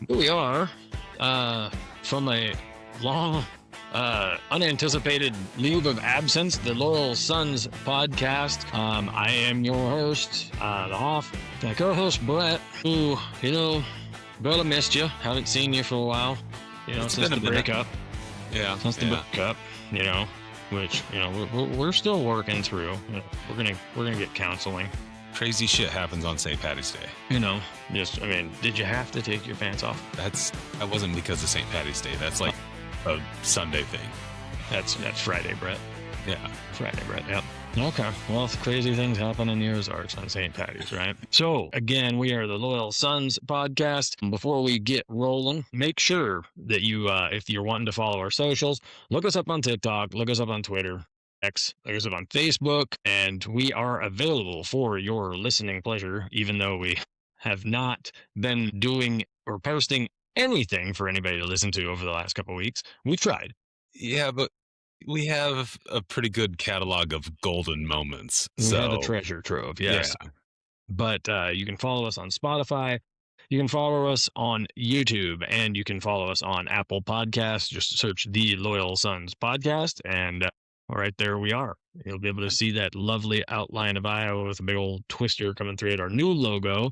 Here we are from a long, unanticipated leave of absence, the Loyal Sons podcast. I am your host, the Hoff, my co-host Brett, who, Brett, I missed you. Haven't seen you for a while, It's since been the a minute. breakup. Yeah. Since the breakup, which, we're still working through. We're gonna get counseling. Crazy shit happens on St. Patty's Day. Did you have to take your pants off? That wasn't because of St. Patty's Day. That's like a Sunday thing. That's Friday, Brett. Yeah. Friday, Brett. Yep. Okay. Well, crazy things happen in the Ozarks on St. Patty's, right? So, again, we are the Loyal Sons podcast. Before we get rolling, make sure that you, if you're wanting to follow our socials, look us up on TikTok, look us up on Twitter, X, look us up on Facebook, and we are available for your listening pleasure, even though we have not been doing or posting anything for anybody to listen to over the last couple of weeks. We've tried. Yeah, but we have a pretty good catalog of golden moments. We have a treasure trove, yes. Yeah. But you can follow us on Spotify. You can follow us on YouTube, and you can follow us on Apple Podcasts. Just search the Loyal Sons podcast, and right there we are. You'll be able to see that lovely outline of Iowa with a big old twister coming through it. Our new logo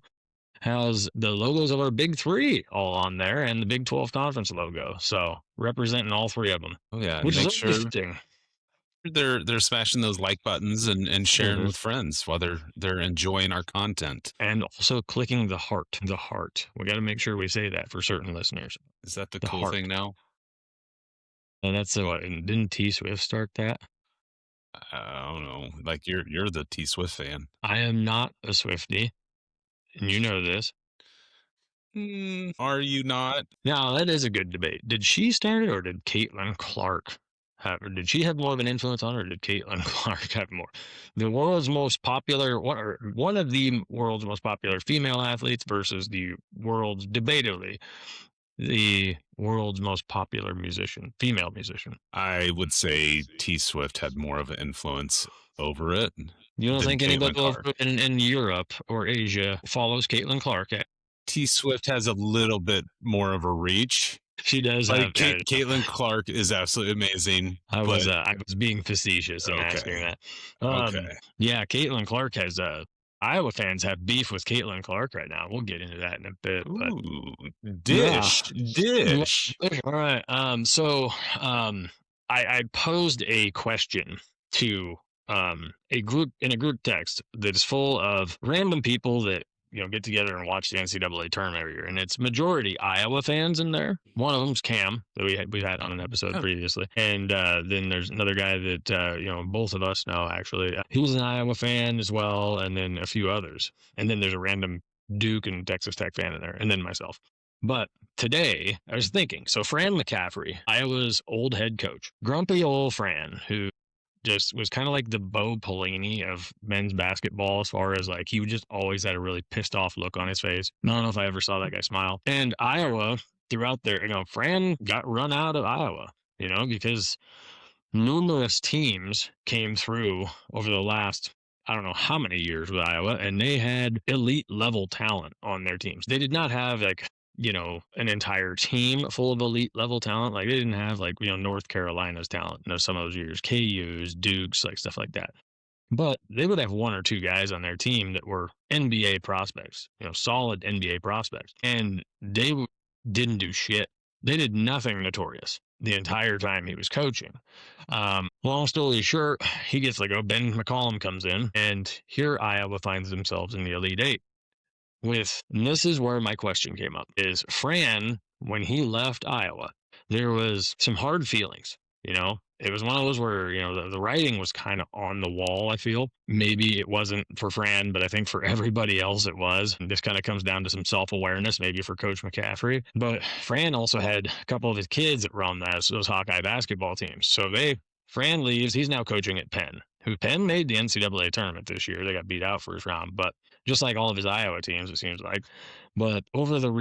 has the logos of our Big Three all on there, and the Big 12 Conference logo. So representing all three of them. Oh yeah. Which Make is interesting. They're smashing those like buttons and sharing with friends while they're enjoying our content. And also clicking the heart. The heart. We got to make sure we say that for certain listeners. Is that the cool thing now? And that's what. And didn't T Swift start that? I don't know. Like you're the T Swift fan. I am not a Swiftie, and you know this. Are you not? Now that is a good debate. Did she start it, or did Caitlin Clark have? Or did she have more of an influence on her, or did Caitlin Clark have more? The world's most popular, one of the world's most popular female athletes versus the world's, debatably, the world's most popular musician, female musician. I would say T Swift had more of an influence over it. You don't think anybody in Europe or Asia follows Caitlin Clark? T Swift has a little bit more of a reach. She does. Like Caitlin Clark is absolutely amazing. I was being facetious in asking that. Yeah, Caitlin Clark has Iowa fans have beef with Caitlin Clark right now. We'll get into that in a bit. But dish. All right. I posed a question to a group text that is full of random people that get together and watch the NCAA tournament every year, and it's majority Iowa fans in there. One of them's Cam that we had on an episode previously, and then there's another guy that both of us know actually. He was an Iowa fan as well, and then a few others, and then there's a random Duke and Texas Tech fan in there, and then myself. But today I was thinking, so Fran McCaffery, Iowa's old head coach, grumpy old Fran, who just was kind of like the Bo Pelini of men's basketball, as far as like he would just always had a really pissed off look on his face. I don't know if I ever saw that guy smile. And Iowa, throughout there, Fran got run out of Iowa, because numerous teams came through over the last, I don't know how many years with Iowa, and they had elite level talent on their teams. They did not have an entire team full of elite level talent. Like they didn't have North Carolina's talent in some of those years, KU's, Duke's, stuff like that. But they would have one or two guys on their team that were NBA prospects, solid NBA prospects. And they didn't do shit. They did nothing notorious the entire time he was coaching. Long story short, he gets Ben McCollum comes in, and here Iowa finds themselves in the Elite Eight. And this is where my question came up, is Fran, when he left Iowa, there was some hard feelings, It was one of those where, the writing was kind of on the wall, I feel. Maybe it wasn't for Fran, but I think for everybody else it was. And this kind of comes down to some self-awareness, maybe for Coach McCaffery. But Fran also had a couple of his kids that were on those Hawkeye basketball teams. So Fran leaves. He's now coaching at Penn, who Penn made the NCAA tournament this year. They got beat out first round, but just like all of his Iowa teams, it seems like. But over the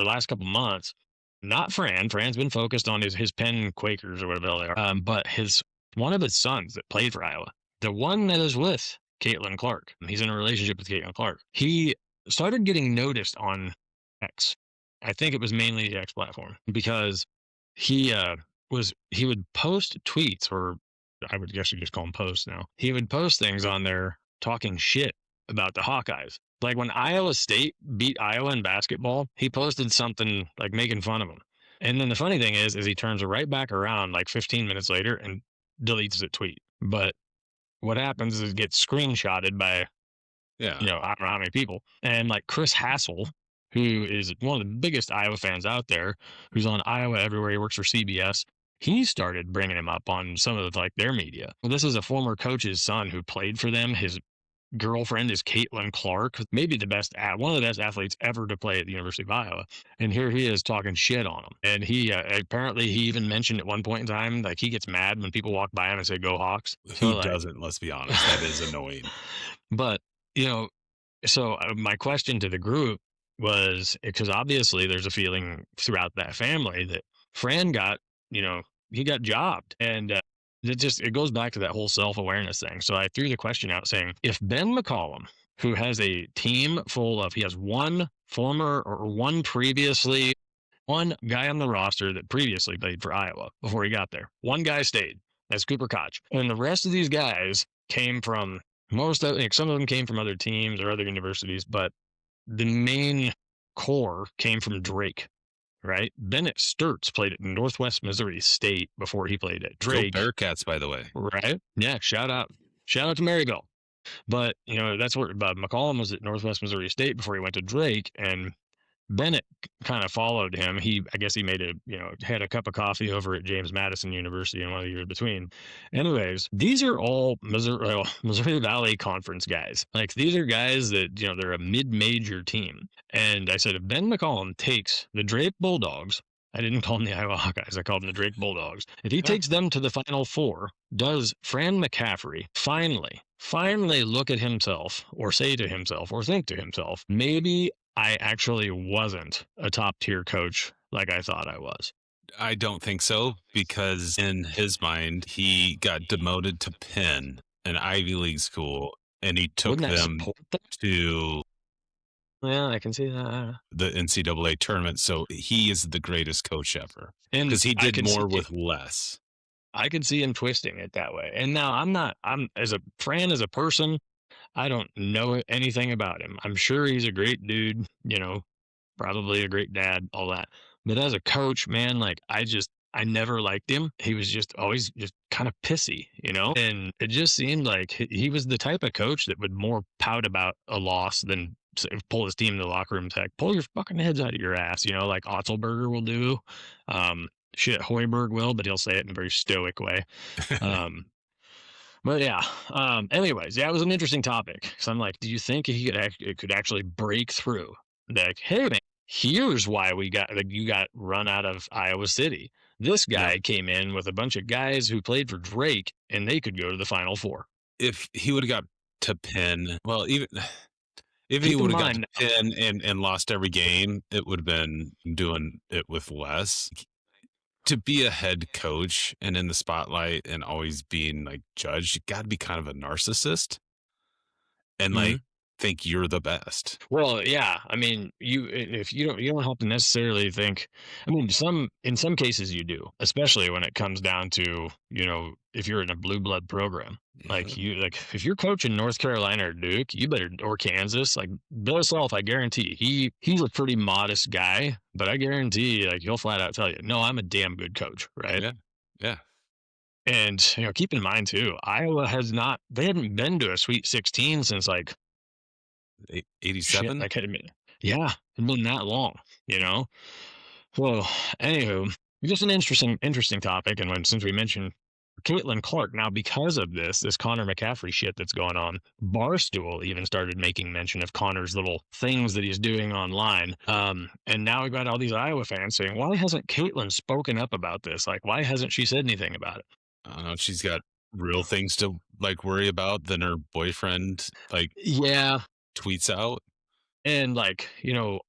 last couple months, not Fran. Fran's been focused on his Penn Quakers or whatever they are. But one of his sons that played for Iowa, the one that is with Caitlin Clark, he's in a relationship with Caitlin Clark. He started getting noticed on X I think it was mainly the X platform, because he would post tweets, or I would guess you just call them posts now. He would post things on there talking shit about the Hawkeyes. Like when Iowa State beat Iowa in basketball, he posted something like making fun of them. And then the funny thing is he turns right back around like 15 minutes later and deletes the tweet. But what happens is it gets screenshotted by, Yeah. I don't know how many people. And like Chris Hassel, who is one of the biggest Iowa fans out there, who's on Iowa Everywhere, he works for CBS. He started bringing him up on some of like their media. Well, this is a former coach's son who played for them. His girlfriend is Caitlin Clark, maybe one of the best athletes ever to play at the University of Iowa. And here he is talking shit on him. And he apparently he even mentioned at one point in time, like, he gets mad when people walk by him and say, "Go Hawks." Who doesn't? Let's be honest. That is annoying. But, so my question to the group was, because obviously there's a feeling throughout that family that Fran got, he got jobbed. And it goes back to that whole self-awareness thing. So I threw the question out saying, if Ben McCollum, who has a team he has one guy on the roster that previously played for Iowa before he got there. One guy stayed. That's Cooper Koch. And the rest of these guys came from some of them came from other teams or other universities, but the main core came from Drake. Right? Bennett Sturtz played at Northwest Missouri State before he played at Drake. Go Bearcats, by the way. Right? Yeah, shout out to Maryville. But, that's where McCollum was at Northwest Missouri State before he went to Drake, and Bennett kind of followed him. I guess he had a cup of coffee over at James Madison University in one of the years between. Anyways, these are all Missouri Valley Conference guys. Like, these are guys that, they're a mid-major team. And I said, if Ben McCollum takes the Drake Bulldogs, I didn't call them the Iowa Hawkeyes, I called them the Drake Bulldogs. If he takes them to the Final Four, does Fran McCaffery finally look at himself, or say to himself, or think to himself, maybe I actually wasn't a top tier coach like I thought I was? I don't think so, because in his mind, he got demoted to Penn, an Ivy League school, and he took them to I can see that. The NCAA tournament. So he is the greatest coach ever, because he did more with less. I could see him twisting it that way. And now as a person, I don't know anything about him. I'm sure he's a great dude, probably a great dad, all that. But as a coach, man, like, I never liked him. He was just always just kind of pissy, and it just seemed like he was the type of coach that would more pout about a loss than pull his team in the locker room and say, pull your fucking heads out of your ass, like Otzelberger will do. Hoiberg will, but he'll say it in a very stoic way. But yeah, anyways, it was an interesting topic. So I'm like, do you think it could actually break through? Like, hey, man, here's why you got run out of Iowa City. This guy came in with a bunch of guys who played for Drake, and they could go to the Final Four. If he would have got to Penn, well, even if he would have got to Penn and lost every game, it would have been doing it with less. To be a head coach and in the spotlight and always being like judged, you got to be kind of a narcissist and like think you're the best. Well, yeah. I mean, you don't have to necessarily think. I mean, in some cases you do, especially when it comes down to, if you're in a blue blood program. Like, if you're coaching North Carolina or Duke, or Kansas, like Bill Self, I guarantee he's a pretty modest guy, but I guarantee, like, he'll flat out tell you, no, I'm a damn good coach, right? Yeah. And keep in mind too, Iowa they hadn't been to a Sweet 16 since like 87. Like, yeah, it's been that long, Well, anywho, just an interesting topic, and since we mentioned Caitlin Clark, now because of this Connor McCaffery shit that's going on, Barstool even started making mention of Connor's little things that he's doing online. And now we've got all these Iowa fans saying, why hasn't Caitlin spoken up about this? Like, why hasn't she said anything about it? I don't know. She's got real things to like worry about than her boyfriend. Like, tweets out. And like,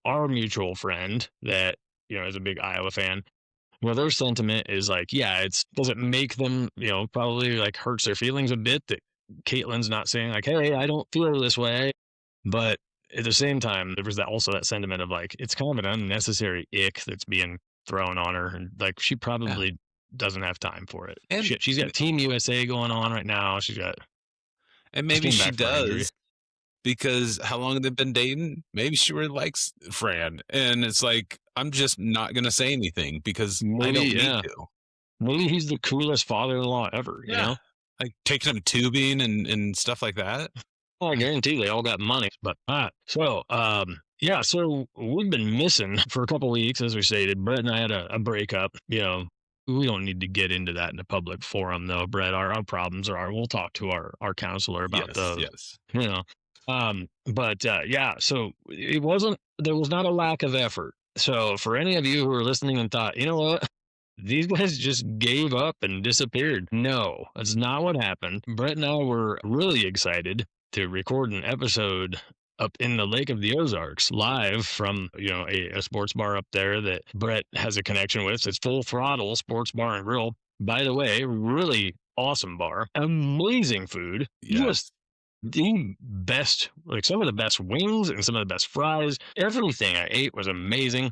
our mutual friend that, is a big Iowa fan, well, their sentiment is like, does it make them, probably like hurts their feelings a bit that Caitlin's not saying like, hey, I don't feel this way. But at the same time, there was also that sentiment of like, it's kind of an unnecessary ick that's being thrown on her. And like, she probably doesn't have time for it. And She's got Team USA going on right now. And maybe she does, injury. because how long have they been dating? Maybe she really likes Fran. And it's like, I'm just not going to say anything because I don't need to. Maybe he's the coolest father-in-law ever, you know? Like taking him tubing and stuff like that. Well, I guarantee they all got money, but so we've been missing for a couple weeks, as we stated. Brett and I had a breakup. You know, we don't need to get into that in a public forum, though. Brett, our problems we'll talk to our counselor about those. Yes. You know, so there was not a lack of effort. So for any of you who are listening and thought, you know what? These guys just gave up and disappeared. No, that's not what happened. Brett and I were really excited to record an episode up in the Lake of the Ozarks live from, a sports bar up there that Brett has a connection with. It's Full Throttle Sports Bar and Grill. By the way, really awesome bar. Amazing food. Yes. The best, like some of the best wings and some of the best fries. Everything I ate was amazing.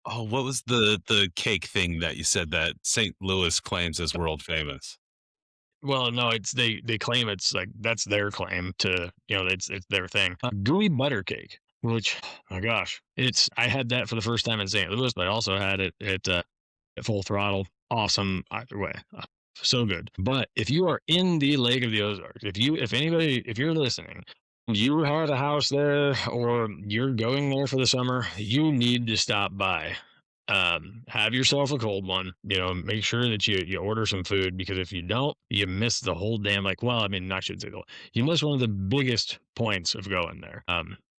Oh, what was the cake thing that you said that St. Louis claims as world famous? Well, no, they claim it's like that's their claim to, it's their thing. Gooey butter cake, which, my gosh, I had that for the first time in St. Louis, but I also had it at Full Throttle. Awesome either way. So good. But if you are in the Lake of the Ozarks, if you're listening, you have a house there or you're going there for the summer, you need to stop by. Have yourself a cold one, make sure that you order some food, because if you don't, you miss the whole damn, I should say you miss one of the biggest points of going there.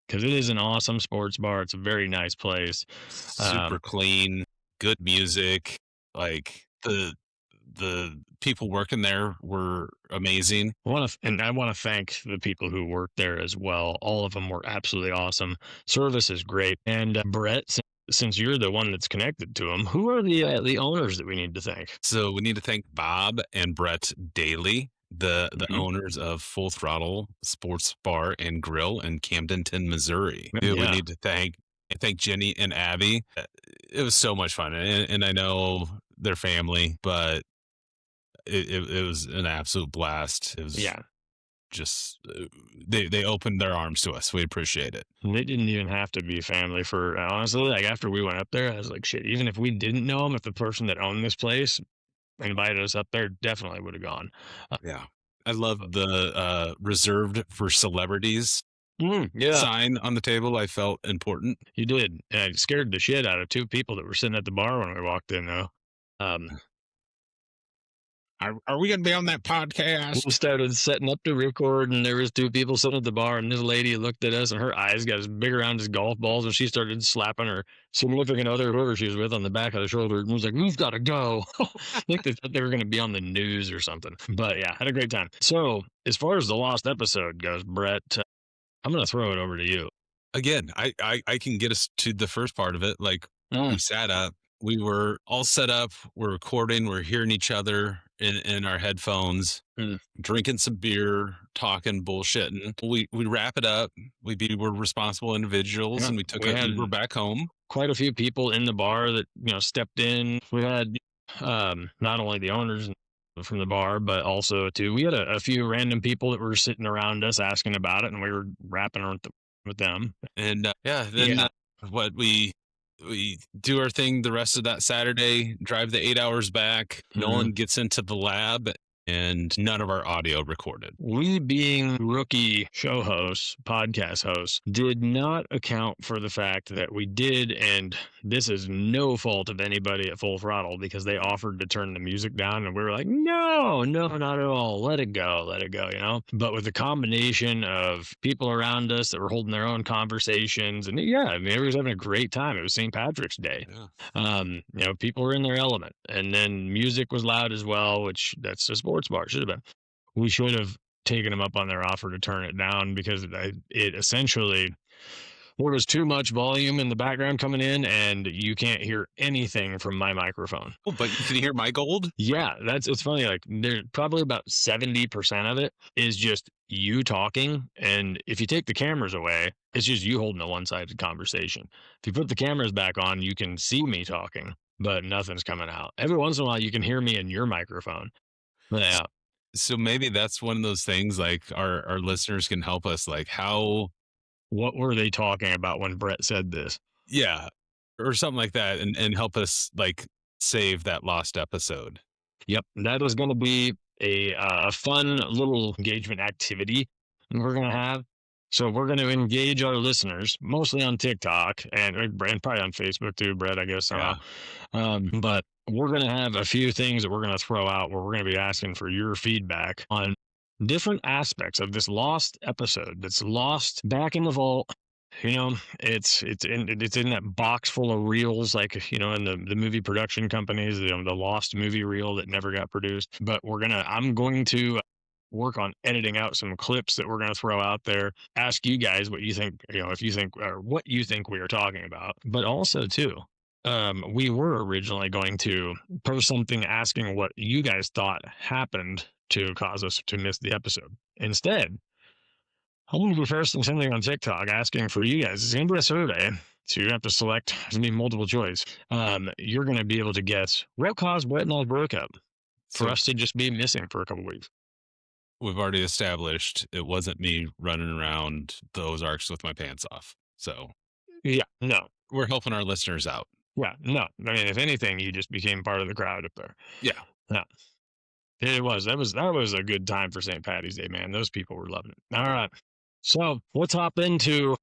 Because it is an awesome sports bar. It's a very nice place. Super clean, good music. Like the people working there were amazing. I want to thank the people who worked there as well. All of them were absolutely awesome. Service is great. And Brett, since you're the one that's connected to them, who are the owners that we need to thank? So we need to thank Bob and Brett Daly, the owners of Full Throttle Sports Bar and Grill in Camdenton, Missouri. We need to thank Jenny and Abby. It was so much fun, and I know their family, but it was an absolute blast. It was just they opened their arms to us. We appreciate it. They didn't even have to be family for, honestly, like after we went up there, I was like, shit, even if we didn't know them, if the person that owned this place invited us up there, definitely would have gone. I love the reserved for celebrities sign on the table. I felt important. You did. And it scared the shit out of two people that were sitting at the bar when we walked in, though. Are we going to be on that podcast? We started setting up to record, and there was two people sitting at the bar, and this lady looked at us, and her eyes got as big around as golf balls, and she started slapping her significant other, whoever she was with, on the back of the shoulder, and was like, "We've got to go." I think they thought they were going to be on the news or something. But yeah, had a great time. So as far as the lost episode goes, Brett, I'm going to throw it over to you. Again, I can get us to the first part of it. Like, we sat up. We were all set up. We're recording. We're hearing each other in our headphones, drinking some beer, talking, bullshitting. We wrap it up. We're responsible individuals, and we're back home. Quite a few people in the bar that stepped in. We had not only the owners from the bar, but also we had a few random people that were sitting around us asking about it, and we were rapping with them. And what we do our thing the rest of that Saturday, drive the 8 hours back. Nolan gets into the lab, and none of our audio recorded. We, being rookie show hosts, podcast hosts, did not account for the fact that we did, and this is no fault of anybody at Full Throttle, because they offered to turn the music down, and we were like, no, not at all. Let it go, But with the combination of people around us that were holding their own conversations, and everybody was having a great time. It was St. Patrick's Day. Yeah. People were in their element, and then music was loud as well, which that's a sports bar. Should have been. We should have taken them up on their offer to turn it down, because it essentially there was too much volume in the background coming in, and you can't hear anything from my microphone. Oh, but you can hear my gold? Yeah, it's funny. Like, there's probably about 70% of it is just you talking, and if you take the cameras away, it's just you holding a one-sided conversation. If you put the cameras back on, you can see me talking, but nothing's coming out. Every once in a while, you can hear me in your microphone. Yeah. So maybe that's one of those things, like our listeners can help us, like What were they talking about when Brett said this? Yeah, or something like that, and help us like save that lost episode. Yep, that was going to be a fun little engagement activity we're going to have. So we're going to engage our listeners mostly on TikTok and probably on Facebook too, Brett, I guess. Yeah. But we're going to have a few things that we're going to throw out where we're going to be asking for your feedback on different aspects of this lost episode that's lost back in the vault. You know, it's in that box full of reels, like, you know, in the movie production companies, the lost movie reel that never got produced. But I'm going to work on editing out some clips that we're going to throw out there. Ask you guys what you think, you know, if you think, or what you think we are talking about. But also too, we were originally going to post something asking what you guys thought happened to cause us to miss the episode. Instead, I'm going to be posting something on TikTok asking for you guys. It's going to be a survey, so you have to select. It's going to be multiple choice. You're going to be able to guess what caused Brett and I's breakup for us to just be missing for a couple weeks. We've already established it wasn't me running around the Ozarks with my pants off. So yeah, no, we're helping our listeners out. Yeah, no. I mean, if anything, you just became part of the crowd up there. Yeah. Yeah. It was. That was a good time for St. Patty's Day, man. Those people were loving it. All right. So let's hop into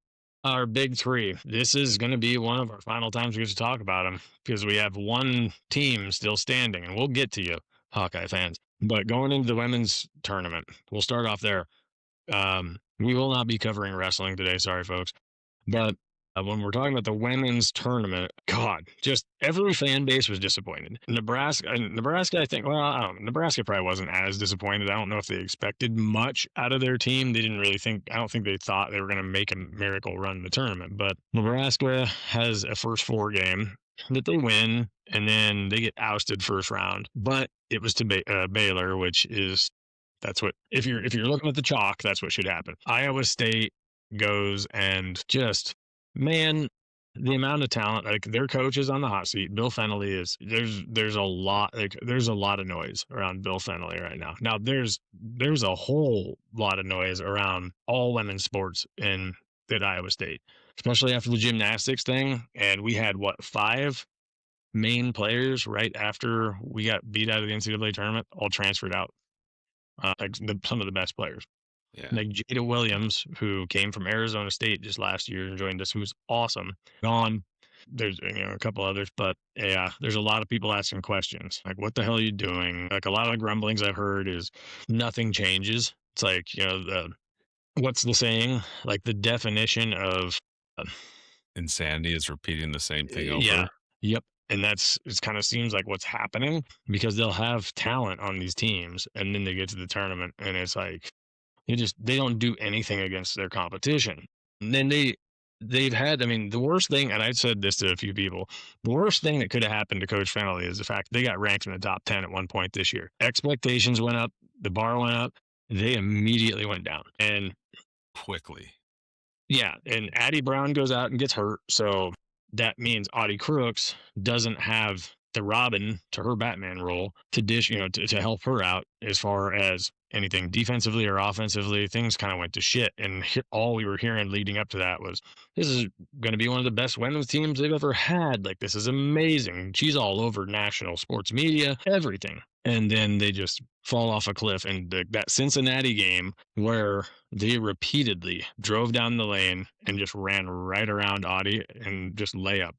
our big three. This is going to be one of our final times we get to talk about them because we have one team still standing, and we'll get to you, Hawkeye fans. But going into the women's tournament, we'll start off there. We will not be covering wrestling today. Sorry, folks. But when we're talking about the women's tournament, God, just every fan base was disappointed. Nebraska, I think, well, I don't know, Nebraska probably wasn't as disappointed. I don't know if they expected much out of their team. They didn't really I don't think they thought they were going to make a miracle run in the tournament. But Nebraska has a first four game that they win, and then they get ousted first round. But it was to Baylor, which is, that's what, if you're looking at the chalk, that's what should happen. Iowastate goes and just, man, the amount of talent, like their coach is on the hot seat. Bill Fennelly is, there's a lot of noise around Bill Fennelly right now. Now there's a whole lot of noise around all women's sports at Iowa State, especially after the gymnastics thing. And we had 5 main players right after we got beat out of the NCAA tournament, all transferred out. Some of the best players. Yeah. Like Jada Williams, who came from Arizona State just last year and joined us, who's awesome. Gone. There's a couple others, but yeah, there's a lot of people asking questions like, "What the hell are you doing?" Like a lot of the grumblings I've heard is nothing changes. It's like, what's the saying? Like the definition of insanity is repeating the same thing over. Yeah. Yep. And it kind of seems like what's happening, because they'll have talent on these teams and then they get to the tournament and it's like, they don't do anything against their competition. And then they've had, I mean, the worst thing, and I said this to a few people, the worst thing that could have happened to Coach Fennelly is the fact they got ranked in the top 10 at one point this year. Expectations went up, the bar went up, they immediately went down. And quickly. Yeah, and Addie Brown goes out and gets hurt, so that means Audie Crooks doesn't have the Robin to her Batman role to help her out as far as anything defensively or offensively. Things kind of went to shit, and all we were hearing leading up to that was, this is going to be one of the best women's teams they've ever had. Like, this is amazing. She's all over national sports media, everything. And then they just fall off a cliff. And that Cincinnati game where they repeatedly drove down the lane and just ran right around Audie and just layup.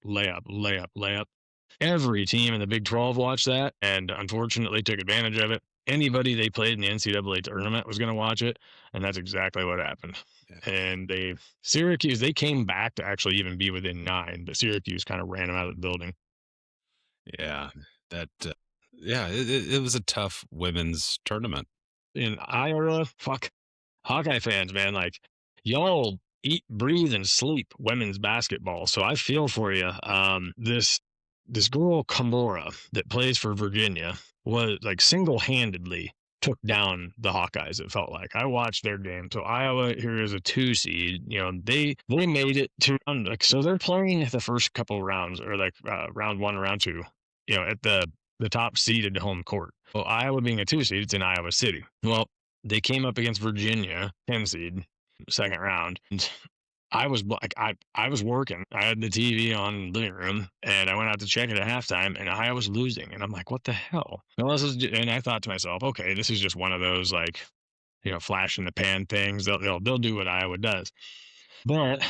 Every team in the Big 12 watched that and unfortunately took advantage of it. Anybody they played in the NCAA tournament was going to watch it, and that's exactly what happened. Yeah. And Syracuse, they came back to actually even be within 9, but Syracuse kind of ran them out of the building. Yeah, it was a tough women's tournament. In Iowa, fuck, Hawkeye fans, man, like, y'all eat, breathe, and sleep women's basketball. So I feel for you. This girl Kimora that plays for Virginia was like single-handedly took down the Hawkeyes. It felt like I watched their game. So Iowa here is a 2 seed. They made it to so they're playing the first couple rounds or like round 1, round 2. At the top seeded home court. Well, Iowa being a 2 seed, it's in Iowa City. Well, they came up against Virginia, 10 seed, second round. And I was working. I had the TV on in the living room, and I went out to check it at halftime, and I was losing. And I'm like, what the hell? And I thought to myself, okay, this is just one of those like, flash in the pan things. They'll do what Iowa does. But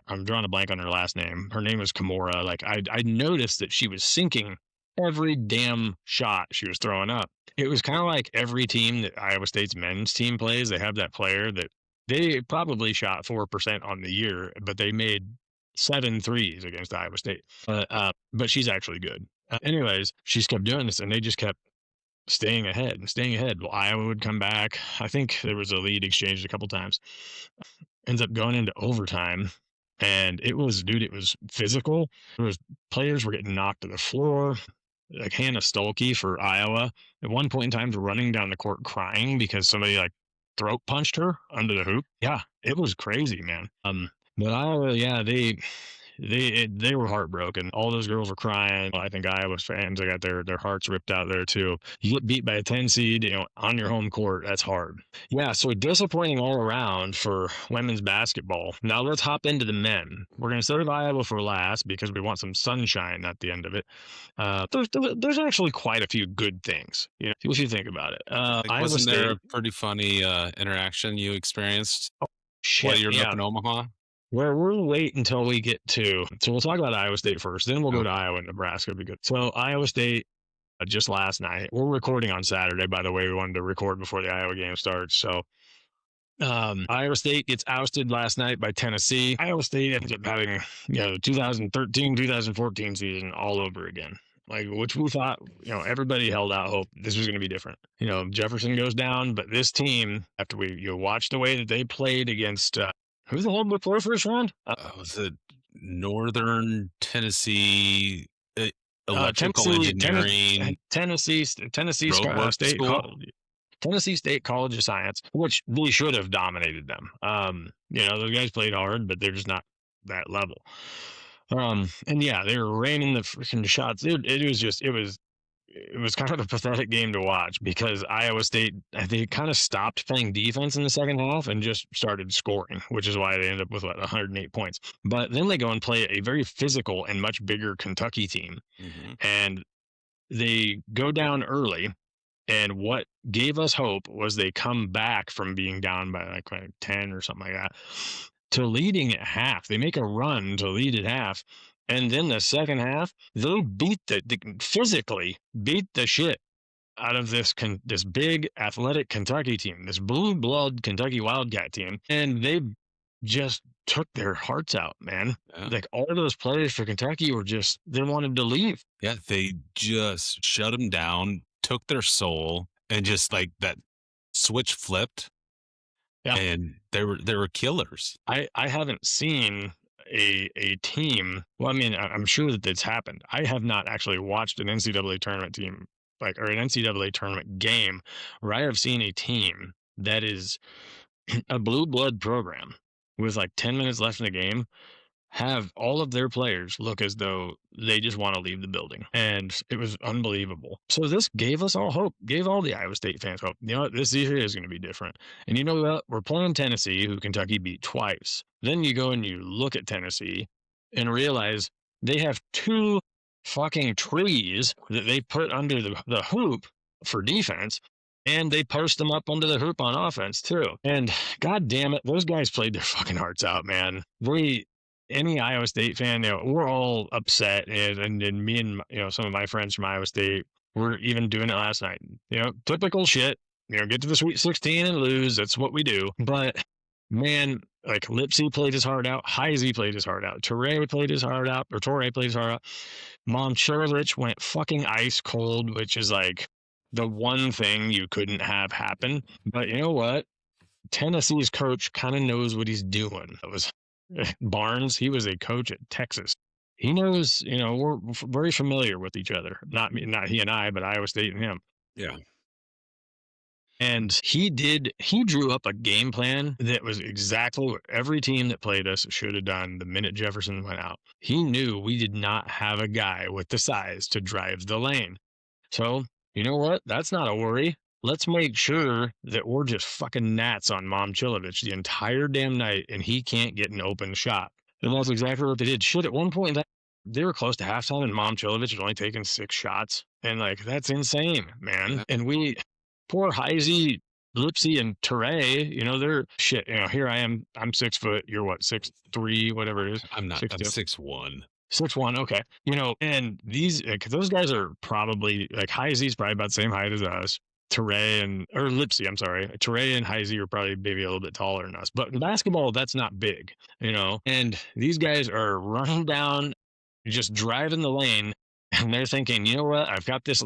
I'm drawing a blank on her last name. Her name was Kimora. Like I noticed that she was sinking every damn shot she was throwing up. It was kind of like every team that Iowa State's men's team plays. They have that player that they probably shot 4% on the year, but they made 7 threes against Iowa State. But she's actually good. Anyways, she's kept doing this, and they just kept staying ahead. Well, Iowa would come back. I think there was a lead exchanged a couple times. Ends up going into overtime, and it was physical. Players were getting knocked to the floor. Like Hannah Stolke for Iowa, at one point in time, was running down the court crying because somebody like throat punched her under the hoop. Yeah, it was crazy, man. But Iowa, yeah, they were heartbroken. All those girls were crying. I think Iowa fans, they got their hearts ripped out there too. You get beat by a 10 seed, on your home court. That's hard. Yeah, so disappointing all around for women's basketball. Now let's hop into the men. We're going to start with Iowa for last because we want some sunshine at the end of it. There's actually quite a few good things. What you think about it? Wasn't there a pretty funny interaction you experienced while you were up in Omaha? Where we'll wait until we get to, so we'll talk about Iowa State first, then we'll go to Iowa and Nebraska. It'll be good. So Iowa State, just last night, we're recording on Saturday, by the way. We wanted to record before the Iowa game starts. So Iowa State gets ousted last night by Tennessee. Iowa State ends up having, 2013, 2014 season all over again. Like, which we thought, everybody held out hope this was going to be different. Jefferson goes down, but this team, after we watch the way that they played against, who's the whole before first round? Was it Northern Tennessee electrical engineering? Tennessee State College of Science, which they should have dominated them. Those guys played hard, but they're just not that level. And yeah, they were raining the freaking shots. It was kind of a pathetic game to watch because Iowa State, they kind of stopped playing defense in the second half and just started scoring, which is why they ended up with 108 points. But then they go and play a very physical and much bigger Kentucky team. Mm-hmm. And they go down early. And what gave us hope was they come back from being down by like 10 or something like that to leading at half. They make a run to lead at half. And then the second half, they physically beat the shit out of this big athletic Kentucky team, this blue blood Kentucky Wildcat team. And they just took their hearts out, man. Yeah. Like all of those players for Kentucky they wanted to leave. Yeah, they just shut them down, took their soul, and just like that switch flipped. Yeah. And they were killers. I haven't seen a team. Well, I mean, I'm sure that it's happened. I have not actually watched an NCAA tournament team or an NCAA tournament game where I have seen a team that is a blue blood program with like 10 minutes left in the game have all of their players look as though they just want to leave the building. And it was unbelievable. So this gave us all hope, gave all the Iowa State fans hope. You know what? This year is going to be different. And you know what? We're playing Tennessee, who Kentucky beat twice. Then you go and you look at Tennessee and realize they have 2 fucking trees that they put under the hoop for defense. And they post them up under the hoop on offense too. And God damn it, those guys played their fucking hearts out, man. Any Iowa State fan, we're all upset, and me and some of my friends from Iowa State were even doing it last night. Typical shit. Get to the Sweet 16 and lose. That's what we do. But man, like Lipsy played his heart out. Heisey played his heart out. Torrey played his heart out. Momcilovic went fucking ice cold, which is like the one thing you couldn't have happen. But you know what? Tennessee's coach kind of knows what he's doing. That was Barnes. He was a coach at Texas. He knows, we're very familiar with each other. Not he and I, but Iowa State and him. Yeah. And he drew up a game plan that was exactly what every team that played us should have done the minute Jefferson went out. He knew we did not have a guy with the size to drive the lane. So, you know what? That's not a worry. Let's make sure that we're just fucking gnats on Momcilovic the entire damn night and he can't get an open shot. And that's exactly what they did. Shit, at one point, they were close to halftime and Momcilovic had only taken 6 shots. And, that's insane, man. Yeah. And poor Heisey, Lipsy, and Teray, they're shit. Here I am. I'm 6 foot. You're what, 6'3", whatever it is? I'm not. 6'1". 6'1", okay. And those guys are probably, Heisey's probably about the same height as us. Teray or Lipsy, I'm sorry. Teray and Heisey are probably maybe a little bit taller than us. But in basketball, that's not big, And these guys are running down, just driving the lane, and they're thinking, you know what? I've got this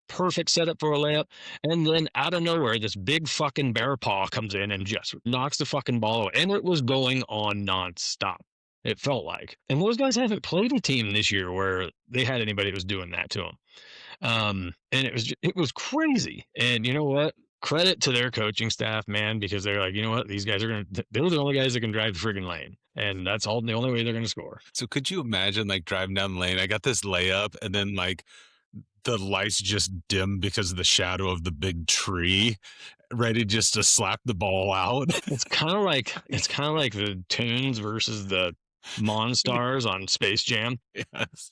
perfect setup for a layup. And then out of nowhere, this big fucking bear paw comes in and just knocks the fucking ball away. And it was going on nonstop. It felt like. And those guys haven't played a team this year where they had anybody that was doing that to them. And it was crazy. And you know what? Credit to their coaching staff, man, because they're like, you know what? These guys they're the only guys that can drive the friggin' lane. And that's the only way they're going to score. So could you imagine driving down the lane? I got this layup and then the lights just dim because of the shadow of the big tree, ready just to slap the ball out. It's kind of like the Toons versus the Monstars on Space Jam. Yes.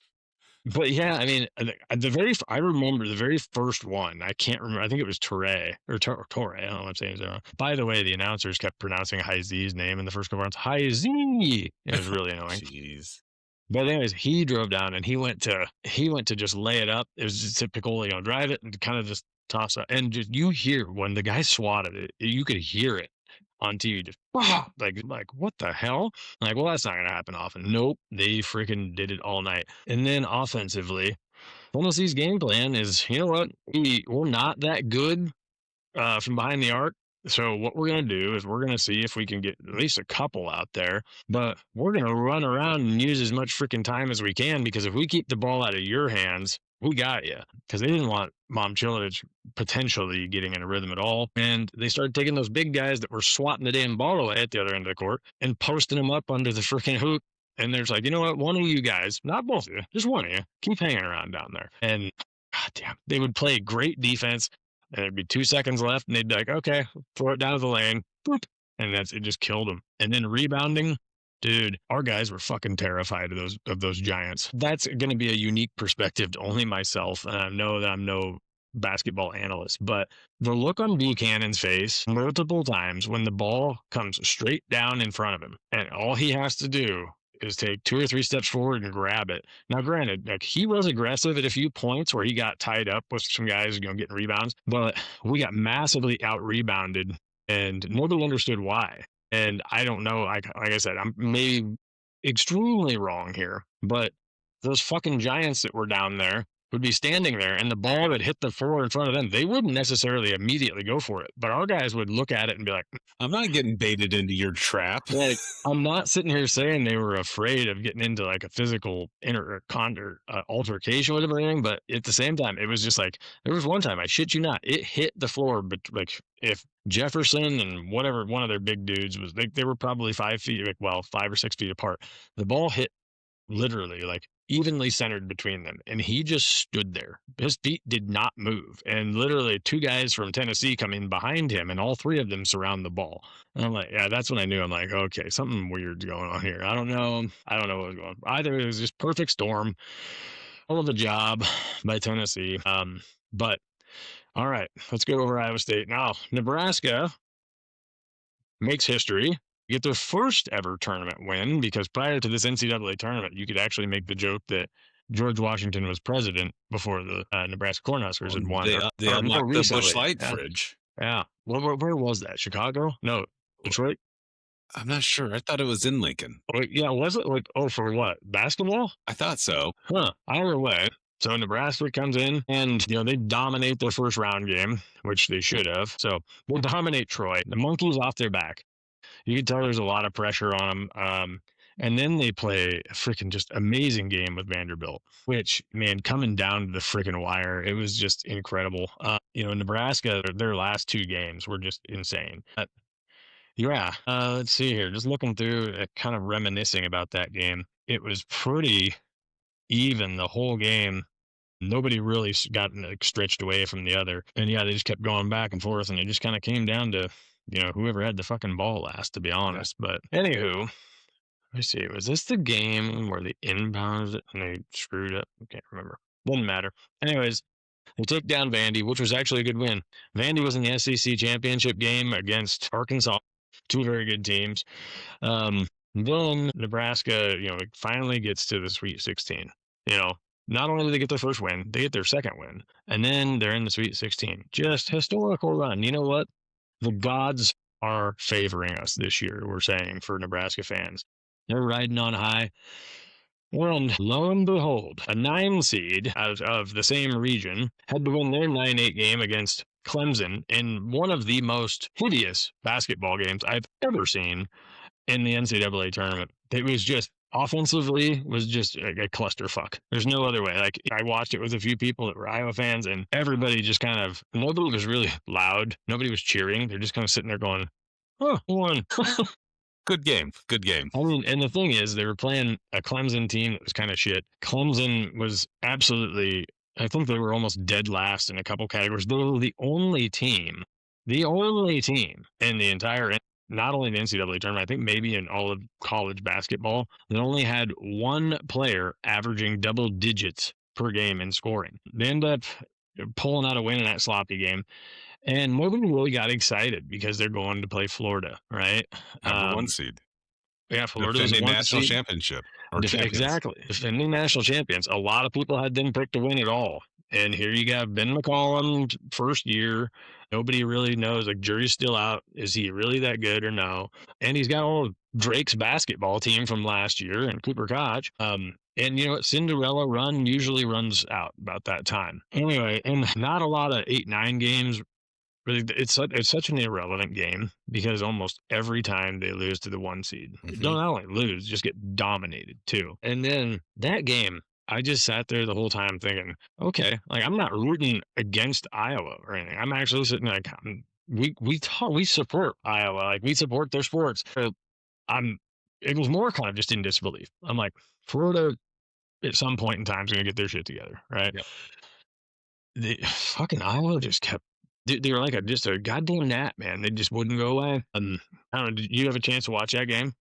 But yeah, I mean, I remember the very first one. I can't remember. I think it was Torre or Torre. I don't know what I'm saying. By the way, the announcers kept pronouncing Heisey's name in the first couple rounds. Heisey. It was really annoying. Jeez. But anyways, he drove down and he went to just lay it up. It was just typical, drive it and kind of just toss it. And just you hear when the guy swatted it, you could hear it on TV, just like what the hell? Well, that's not gonna happen often. Nope, they freaking did it all night. And then offensively, Tennessee's game plan is, you know what? We're not that good from behind the arc. So what we're going to do is we're going to see if we can get at least a couple out there, but we're going to run around and use as much freaking time as we can, because if we keep the ball out of your hands, we got you. Because they didn't want Momcilovic potentially getting in a rhythm at all. And they started taking those big guys that were swatting the damn ball away at the other end of the court and posting them up under the freaking hoop. And there's like, you know what? One of you guys, not both of you, just one of you, keep hanging around down there. And goddamn, they would play great defense. And there'd be 2 seconds left, and they'd be like, okay, throw it down to the lane. Boop. And it just killed them. And then rebounding, dude, our guys were fucking terrified of those giants. That's going to be a unique perspective to only myself. And I know that I'm no basketball analyst, but the look on Buchanan's face multiple times when the ball comes straight down in front of him, and all he has to do is take 2 or 3 steps forward and grab it. Now, granted, he was aggressive at a few points where he got tied up with some guys, getting rebounds, but we got massively out-rebounded, and nobody understood why. And I don't know, like I said, I'm maybe extremely wrong here, but those fucking giants that were down there would be standing there, and the ball would hit the floor in front of them. They wouldn't necessarily immediately go for it, but our guys would look at it and be like, I'm not getting baited into your trap. I'm not sitting here saying they were afraid of getting into a physical altercation with everything, but at the same time, it was just there was one time, I shit you not, it hit the floor, but if Jefferson and whatever one of their big dudes was, they were probably 5 feet, 5 or 6 feet apart. The ball hit literally evenly centered between them, and he just stood there. His feet did not move, and literally 2 guys from Tennessee come in behind him, and all 3 of them surround the ball. And I'm like, yeah, that's when I knew. I'm like, okay, something weird's going on here. I don't know what was going on. Either it was just perfect storm, all of the job by Tennessee. But all right, let's go over Iowa State now. Nebraska makes history, get their first ever tournament win, because prior to this NCAA tournament, you could actually make the joke that George Washington was president before the Nebraska Cornhuskers had won. They unlocked the Busch Light fridge. Yeah. Where was that? Chicago? No, Detroit? I'm not sure. I thought it was in Lincoln. Yeah, was it for what? Basketball? I thought so. Huh. Either way. So Nebraska comes in and, they dominate their first round game, which they should have. So we'll dominate Troy. The monkey's off their back. You can tell there's a lot of pressure on them. And then they play a freaking just amazing game with Vanderbilt, which, man, coming down to the freaking wire, it was just incredible. Nebraska, their last 2 games were just insane. Let's see here. Just looking through, kind of reminiscing about that game. It was pretty even the whole game. Nobody really got stretched away from the other. And they just kept going back and forth, and it just kind of came down to, whoever had the fucking ball last, to be honest. But anywho, let's see. Was this the game where they inbounded it and they screwed up? I can't remember. Doesn't matter. Anyways, they took down Vandy, which was actually a good win. Vandy was in the SEC championship game against Arkansas, 2 very good teams. Then Nebraska, finally gets to the Sweet 16. Not only do they get their first win, they get their second win. And then they're in the Sweet 16. Just historical run. You know what? The gods are favoring us this year, we're saying, for Nebraska fans. They're riding on high. And lo and behold, a 9 seed out of the same region had to win their 9-8 game against Clemson in one of the most hideous basketball games I've ever seen in the NCAA tournament. It was just offensively was just a clusterfuck. There's no other way. Like, I watched it with a few people that were Iowa fans, and everybody just nobody was really loud. Nobody was cheering. They're just kind of sitting there going, "Oh, won." Good game. I mean, and the thing is, they were playing a Clemson team that was kind of shit. Clemson was absolutely, I think they were almost dead last in a couple categories. They were the only team in the entire, not only the NCAA tournament, I think maybe in all of college basketball, that only had 1 player averaging double digits per game in scoring. They end up pulling out a win in that sloppy game. And nobody really got excited because they're going to play Florida, right? Number 1 seed. Yeah, Florida was defending national championship. Exactly. Defending national champions. A lot of people had them picked to win it all. And here you got Ben McCollum, first year. Nobody really knows. Like, jury's still out. Is he really that good or no? And he's got all of Drake's basketball team from last year and Cooper Koch. And you know what? Cinderella run usually runs out about that time. Anyway, and not a lot of 8-9 games. Really, it's such an irrelevant game because almost every time they lose to the 1 seed, they don't only lose, just get dominated too. And then that game, I just sat there the whole time thinking, okay, like, I'm not rooting against Iowa or anything. I'm actually sitting like, we support Iowa, like, we support their sports. It was more kind of just in disbelief. I'm like, Florida at some point in time is going to get their shit together, right? Yep. The fucking Iowa just kept. They were like just a goddamn gnat, man. They just wouldn't go away. I don't know. Did you have a chance to watch that game?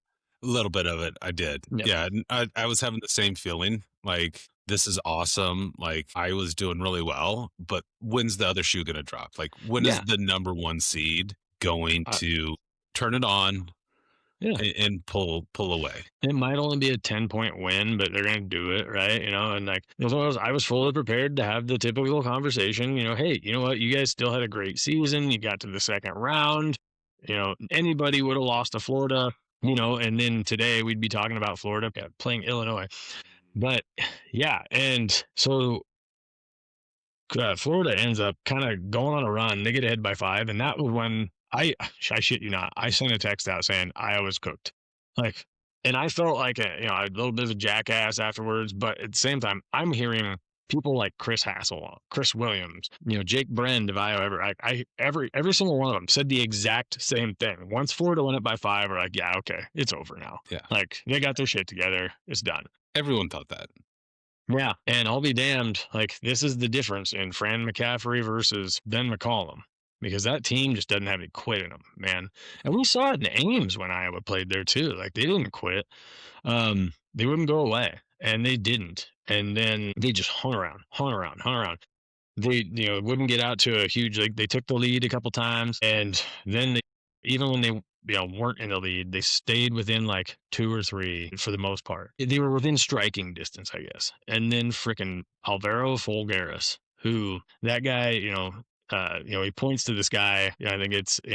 A little bit of it, I did. Yeah, I was having the same feeling. Like, this is awesome. Like, I was doing really well, but when's the other shoe going to drop? Like, when is the number 1 seed going to turn it on? And pull away. It might only be a 10-point win, but they're going to do it, right? And like, I was fully prepared to have the typical conversation, hey, you know what? You guys still had a great season. You got to the second round. Anybody would have lost to Florida, and then today we'd be talking about Florida playing Illinois. But yeah, and so Florida ends up kind of going on a run. They get ahead by 5, and that was when I shit you not, I sent a text out saying Iowa's cooked. Like, and I felt like a little bit of a jackass afterwards, but at the same time, I'm hearing people like Chris Hassel, Chris Williams, Jake Brend of Iowa. Every single one of them said the exact same thing. Once Florida went up by 5, we're like, yeah, okay, it's over now. Yeah, like, they got their shit together. It's done. Everyone thought that. Yeah, and I'll be damned. Like, this is the difference in Fran McCaffery versus Ben McCollum. Because that team just doesn't have any quit in them, man. And we saw it in Ames when Iowa played there too. Like, they didn't quit. They wouldn't go away, and they didn't. And then they just hung around. They, wouldn't get out to a huge, like, they took the lead a couple times, and then even when they, weren't in the lead, they stayed within like 2 or 3 for the most part. They were within striking distance, I guess. And then frickin' Alvaro Folgueras, who, that guy, he points to this guy. I think it's I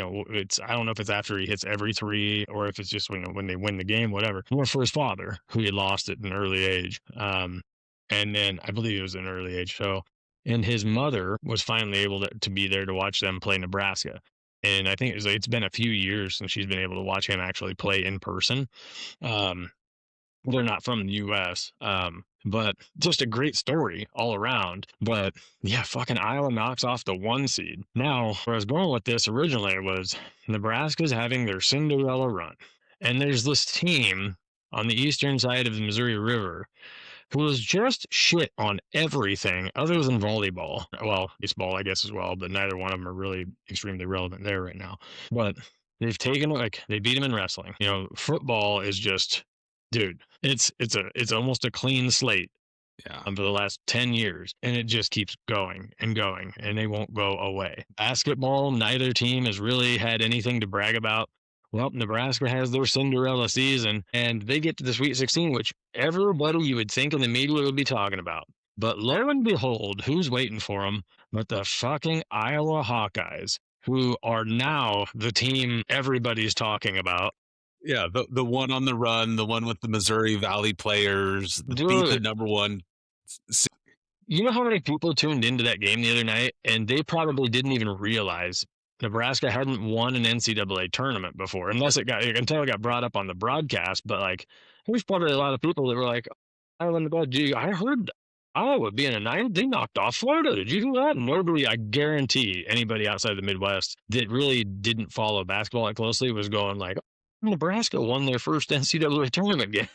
don't know if it's after he hits every 3 or if it's just when they win the game, whatever. More for his father, who he lost at an early age. And then I believe it was an early age. So, and his mother was finally able to be there to watch them play Nebraska. And I think it's been a few years since she's been able to watch him actually play in person. Um, they're not from the U.S., but just a great story all around. But yeah, fucking Iowa knocks off the 1 seed. Now, where I was going with this originally was Nebraska's having their Cinderella run. And there's this team on the eastern side of the Missouri River who was just shit on everything other than volleyball. Well, baseball, I guess, as well, but neither one of them are really extremely relevant there right now. But they've taken, like, they beat them in wrestling. You know, football is just, dude, it's almost a clean slate. Yeah. For the last 10 years, and it just keeps going and going, and they won't go away. Basketball, neither team has really had anything to brag about. Well, Nebraska has their Cinderella season, and they get to the Sweet 16, which everybody you would think in the media would be talking about. But lo and behold, who's waiting for them but the fucking Iowa Hawkeyes, who are now the team everybody's talking about. Yeah, the one on the run, the one with the Missouri Valley players, beat the number one. You know how many people tuned into that game the other night, and they probably didn't even realize Nebraska hadn't won an NCAA tournament before, until it got brought up on the broadcast. But like, there's probably a lot of people that were like, "Gee, I heard Iowa being a 9, they knocked off Florida. Did you do that?" Nobody, I guarantee, anybody outside the Midwest that really didn't follow basketball that closely was going like, Nebraska won their first NCAA tournament game.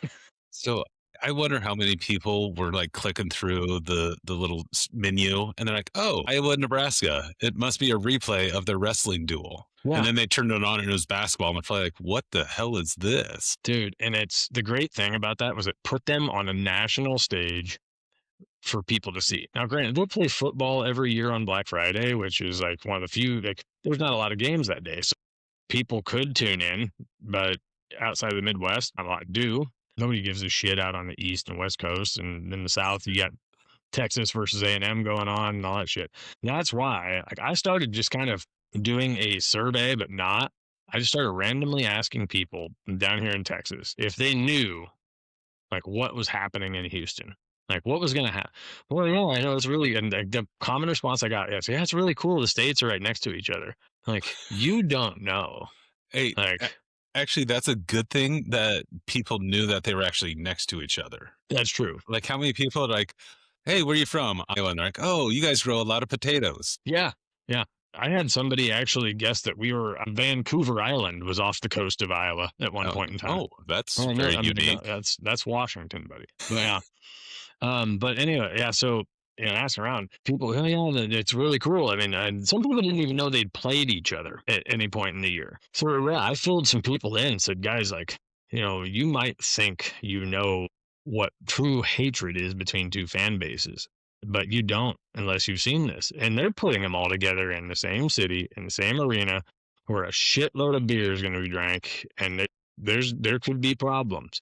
So I wonder how many people were like clicking through the little menu and they're like, "Oh, Iowa, Nebraska. It must be a replay of their wrestling duel." Yeah. And then they turned it on and it was basketball. And they're probably like, "What the hell is this?" Dude, and it's the great thing about that was it put them on a national stage for people to see. Now, granted, they'll play football every year on Black Friday, which is like one of the few, like, there's not a lot of games that day. So people could tune in, but outside of the Midwest, a lot do. Nobody gives a shit out on the East and West Coast. And in the South, you got Texas versus A&M going on and all that shit. That's why, like, I started just kind of doing a survey, but not. I just started randomly asking people down here in Texas if they knew, like, what was happening in Houston. Like, what was going to happen? Well, yeah, I know it's really, and the common response I got is, yeah, it's really cool. The states are right next to each other. Like, you don't know. Hey, like, actually, that's a good thing that people knew that they were actually next to each other. That's true. Like, how many people are like, "Hey, where are you from?" Iowa. And they're like, "Oh, you guys grow a lot of potatoes." Yeah. Yeah. I had somebody actually guess that we were Vancouver Island was off the coast of Iowa at one point in time. Oh, that's very unique. That's Washington, buddy. But yeah. But anyway, yeah. So, you know, asking around, people, oh yeah, it's really cool. I mean, and some people didn't even know they'd played each other at any point in the year. So yeah, I filled some people in and said, guys, like, you know, you might think you know what true hatred is between two fan bases, but you don't unless you've seen this. And they're putting them all together in the same city, in the same arena, where a shitload of beer is going to be drank, and there could be problems.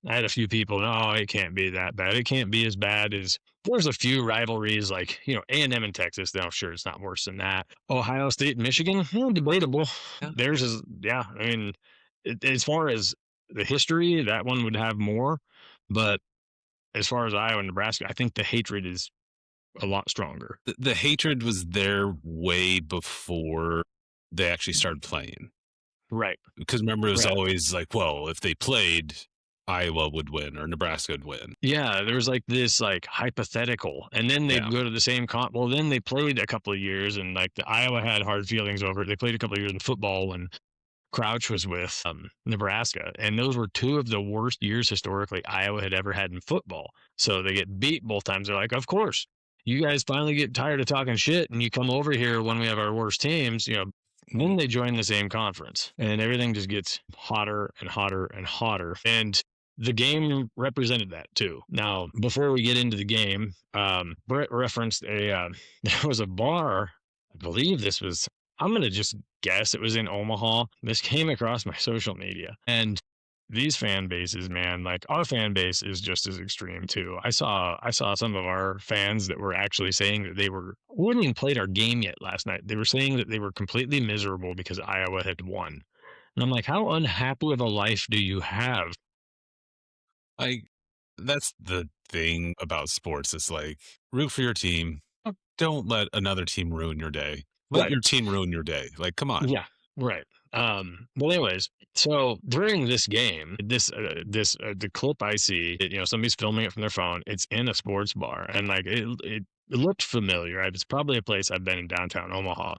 I had a few people, no, it can't be that bad. It can't be as bad as, there's a few rivalries like, you know, A&M and Texas. No, sure, it's not worse than that. Ohio State and Michigan, debatable. Yeah. Theirs is, yeah, I mean, as far as the history, that one would have more. But as far as Iowa and Nebraska, I think the hatred is a lot stronger. The hatred was there way before they actually started playing. Right. Because remember, it was always like, well, if they played, Iowa would win or Nebraska would win. Yeah, there was like this like hypothetical, and then they'd go to the same well, then they played a couple of years, and like the Iowa had hard feelings over it. They played a couple of years in football when Crouch was with Nebraska, and those were two of the worst years historically Iowa had ever had in football. So they get beat both times. They're like, of course, you guys finally get tired of talking shit, and you come over here when we have our worst teams, you know. Then they join the same conference, and everything just gets hotter and hotter and hotter. And the game represented that too. Now, before we get into the game, Brett referenced there was a bar. I believe this was, I'm going to just guess it was in Omaha. This came across my social media, and these fan bases, man, like our fan base is just as extreme too. I saw some of our fans that were actually saying that they wouldn't even played our game yet last night. They were saying that they were completely miserable because Iowa had won. And I'm like, how unhappy of a life do you have? That's the thing about sports. It's like, root for your team. Don't let another team ruin your day. Let your team ruin your day. Like, come on. Yeah, right. Well, anyways, so during this game, the clip I see, somebody's filming it from their phone. It's in a sports bar, and like it looked familiar. It's probably a place I've been in downtown Omaha,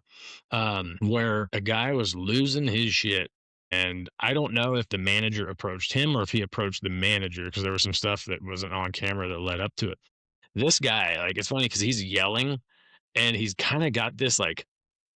where a guy was losing his shit. And I don't know if the manager approached him or if he approached the manager, because there was some stuff that wasn't on camera that led up to it. This guy, like, it's funny because he's yelling and he's kind of got this like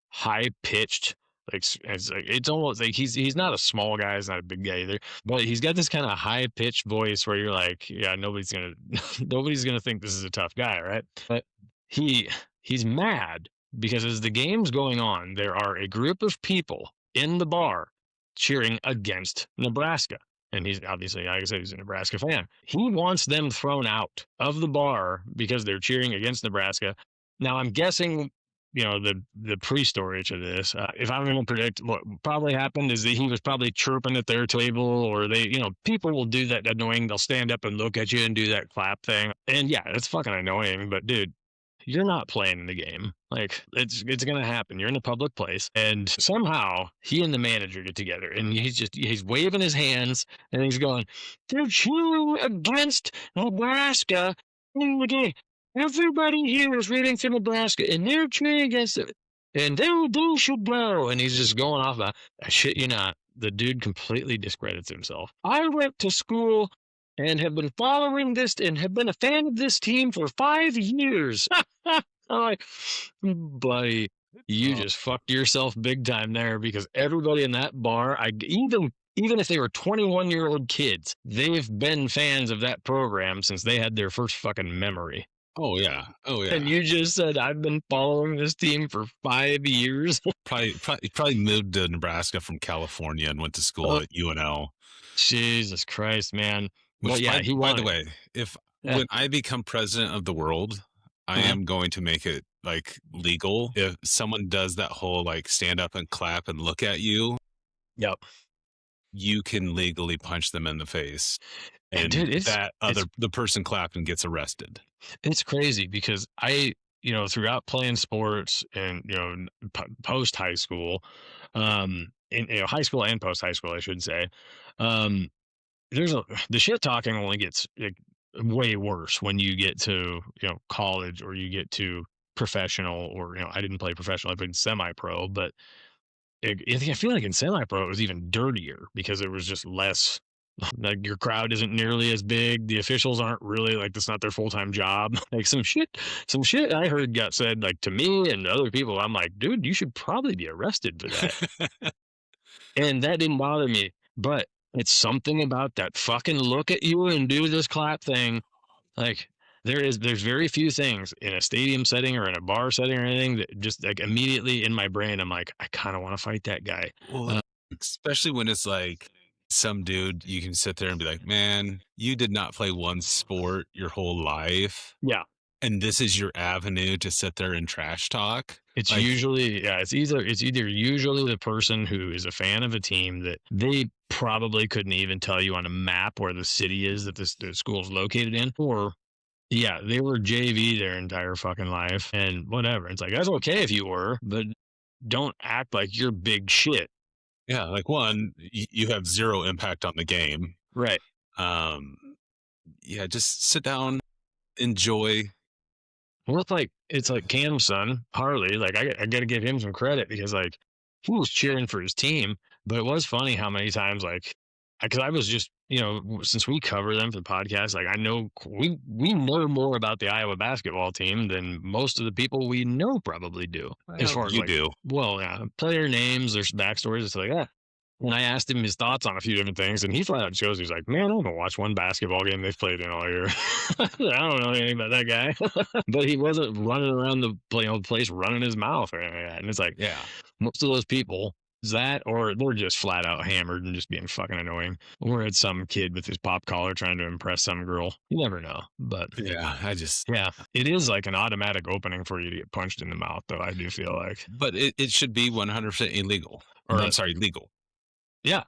high pitched, like, it's almost like he's not a small guy, he's not a big guy either, but he's got this kind of high pitched voice where you're like, yeah, nobody's gonna nobody's gonna think this is a tough guy, right? But he he's mad because as the game's going on, there are a group of people in the bar cheering against Nebraska. And he's obviously, like I said, he's a Nebraska fan. He wants them thrown out of the bar because they're cheering against Nebraska. Now, I'm guessing, the pre-story to this, if I'm going to predict what probably happened, is that he was probably chirping at their table, or people will do that annoying. They'll stand up and look at you and do that clap thing. And yeah, it's fucking annoying, but dude, you're not playing the game. Like, it's gonna happen. You're in a public place, and somehow he and the manager get together, and he's waving his hands, and he's going, "They're cheering against Nebraska in the game. Everybody here is rooting for Nebraska, and they're cheering against it, and they should go." And he's just going off about, I shit you not, the dude completely discredits himself. I went to school and have been following this and have been a fan of this team for 5 years. I'm like, buddy, you just fucked yourself big time there, because everybody in that bar, even if they were 21-year-old kids, they've been fans of that program since they had their first fucking memory. Oh yeah. And you just said, I've been following this team for 5 years. probably moved to Nebraska from California and went to school at UNL. Jesus Christ, man. Which, by the way, when I become president of the world, I am going to make it like legal. If someone does that whole like stand up and clap and look at you, yep, you can legally punch them in the face, and dude, the person clapping gets arrested. It's crazy because throughout playing sports and post high school, in high school and post high school, I should say, the shit talking only gets way worse when you get to college, or you get to professional, or I didn't play professional, I played semi-pro, but I feel like in semi-pro it was even dirtier because it was just less. Like, your crowd isn't nearly as big. The officials aren't really, like, that's not their full-time job. Like, some shit I heard got said, like, to me and other people. I'm like, dude, you should probably be arrested for that. And that didn't bother me, but it's something about that fucking look at you and do this clap thing. Like, there's very few things in a stadium setting or in a bar setting or anything that just, like, immediately in my brain, I'm like, I kind of want to fight that guy. Well, especially when it's like some dude, you can sit there and be like, man, you did not play one sport your whole life. Yeah. And this is your avenue to sit there and trash talk. It's usually, it's either usually the person who is a fan of a team that they probably couldn't even tell you on a map where the city is that the school's located in, or they were JV their entire fucking life and whatever. It's like, that's okay if you were, but don't act like you're big shit. Yeah, like, one, you have zero impact on the game. Right. Yeah, just sit down, enjoy. Well, it's like Cam's son, Harley. Like, I got to give him some credit because, like, he was cheering for his team, but it was funny how many times, like, because I was just, since we cover them for the podcast, like, I know we know more about the Iowa basketball team than most of the people we know probably do. As far as you do. Well, yeah, player names, there's backstories. It's like that. And I asked him his thoughts on a few different things, and he flat out shows. He's like, "Man, I haven't watched one basketball game they've played in all year. I don't know anything about that guy." But he wasn't running around the place running his mouth or anything like that. And it's like, yeah, most of those people, is that, or they're just flat out hammered and just being fucking annoying. Or it's some kid with his pop collar trying to impress some girl. You never know. But yeah, it is like an automatic opening for you to get punched in the mouth, though, I do feel like. But it should be 100% illegal. Or, I'm sorry, legal. Yeah.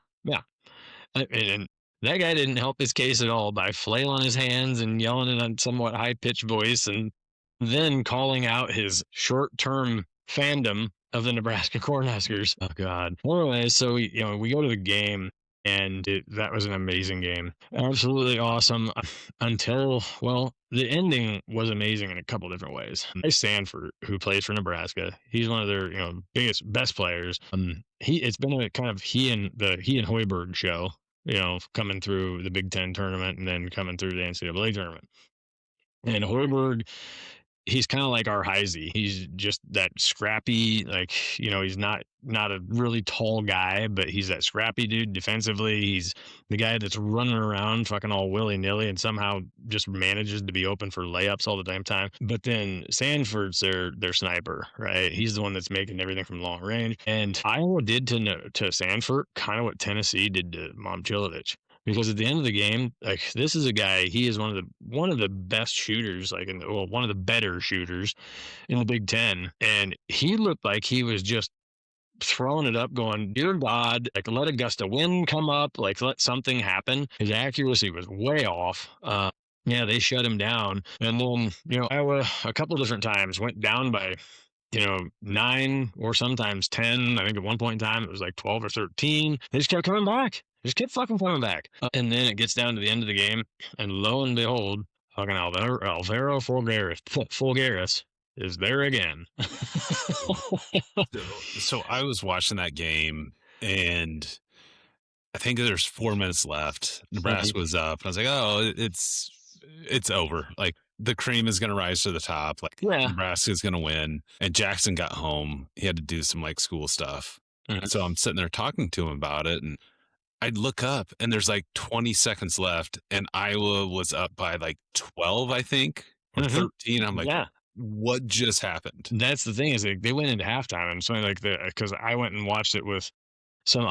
And that guy didn't help his case at all by flailing his hands and yelling in a somewhat high-pitched voice, and then calling out his short-term fandom of the Nebraska Cornhuskers. Oh God. Anyway, so we go to the game, and that was an amazing game. Absolutely awesome until, well, the ending was amazing in a couple different ways. Sanford, who plays for Nebraska, he's one of their best players. It's been a kind of he and Hoiberg show, coming through the Big Ten tournament and then coming through the NCAA tournament. And Hoiberg, he's kind of like our Heisey. He's just that scrappy, like, he's not a really tall guy, but he's that scrappy dude defensively. He's the guy that's running around fucking all willy-nilly and somehow just manages to be open for layups all the damn time. But then Sanford's their sniper, right? He's the one that's making everything from long range. And Iowa did to Sanford kind of what Tennessee did to Momcilovic. Because at the end of the game, like, this is a guy, he is one of the best shooters, like one of the better shooters in the Big Ten. And he looked like he was just throwing it up, going, dear God, like, let a gust of wind come up, like, let something happen. His accuracy was way off. Yeah, they shut him down. And then, Iowa a couple different times went down by 9 or sometimes 10. I think at one point in time it was like 12 or 13. They just kept coming back. They just kept fucking coming back. And then it gets down to the end of the game, and lo and behold, fucking Alvaro Folgueras is there again. So I was watching that game, and I think there's 4 minutes left. Nebraska was up. I was like, oh, it's over. Like, the cream is going to rise to the top. Like, Nebraska is going to win. And Jackson got home. He had to do some like school stuff. Mm-hmm. So I'm sitting there talking to him about it, and I'd look up, and there's like 20 seconds left, and Iowa was up by like 12, I think, or 13. I'm like, what just happened? That's the thing, is they went into halftime, and something like because I went and watched it with some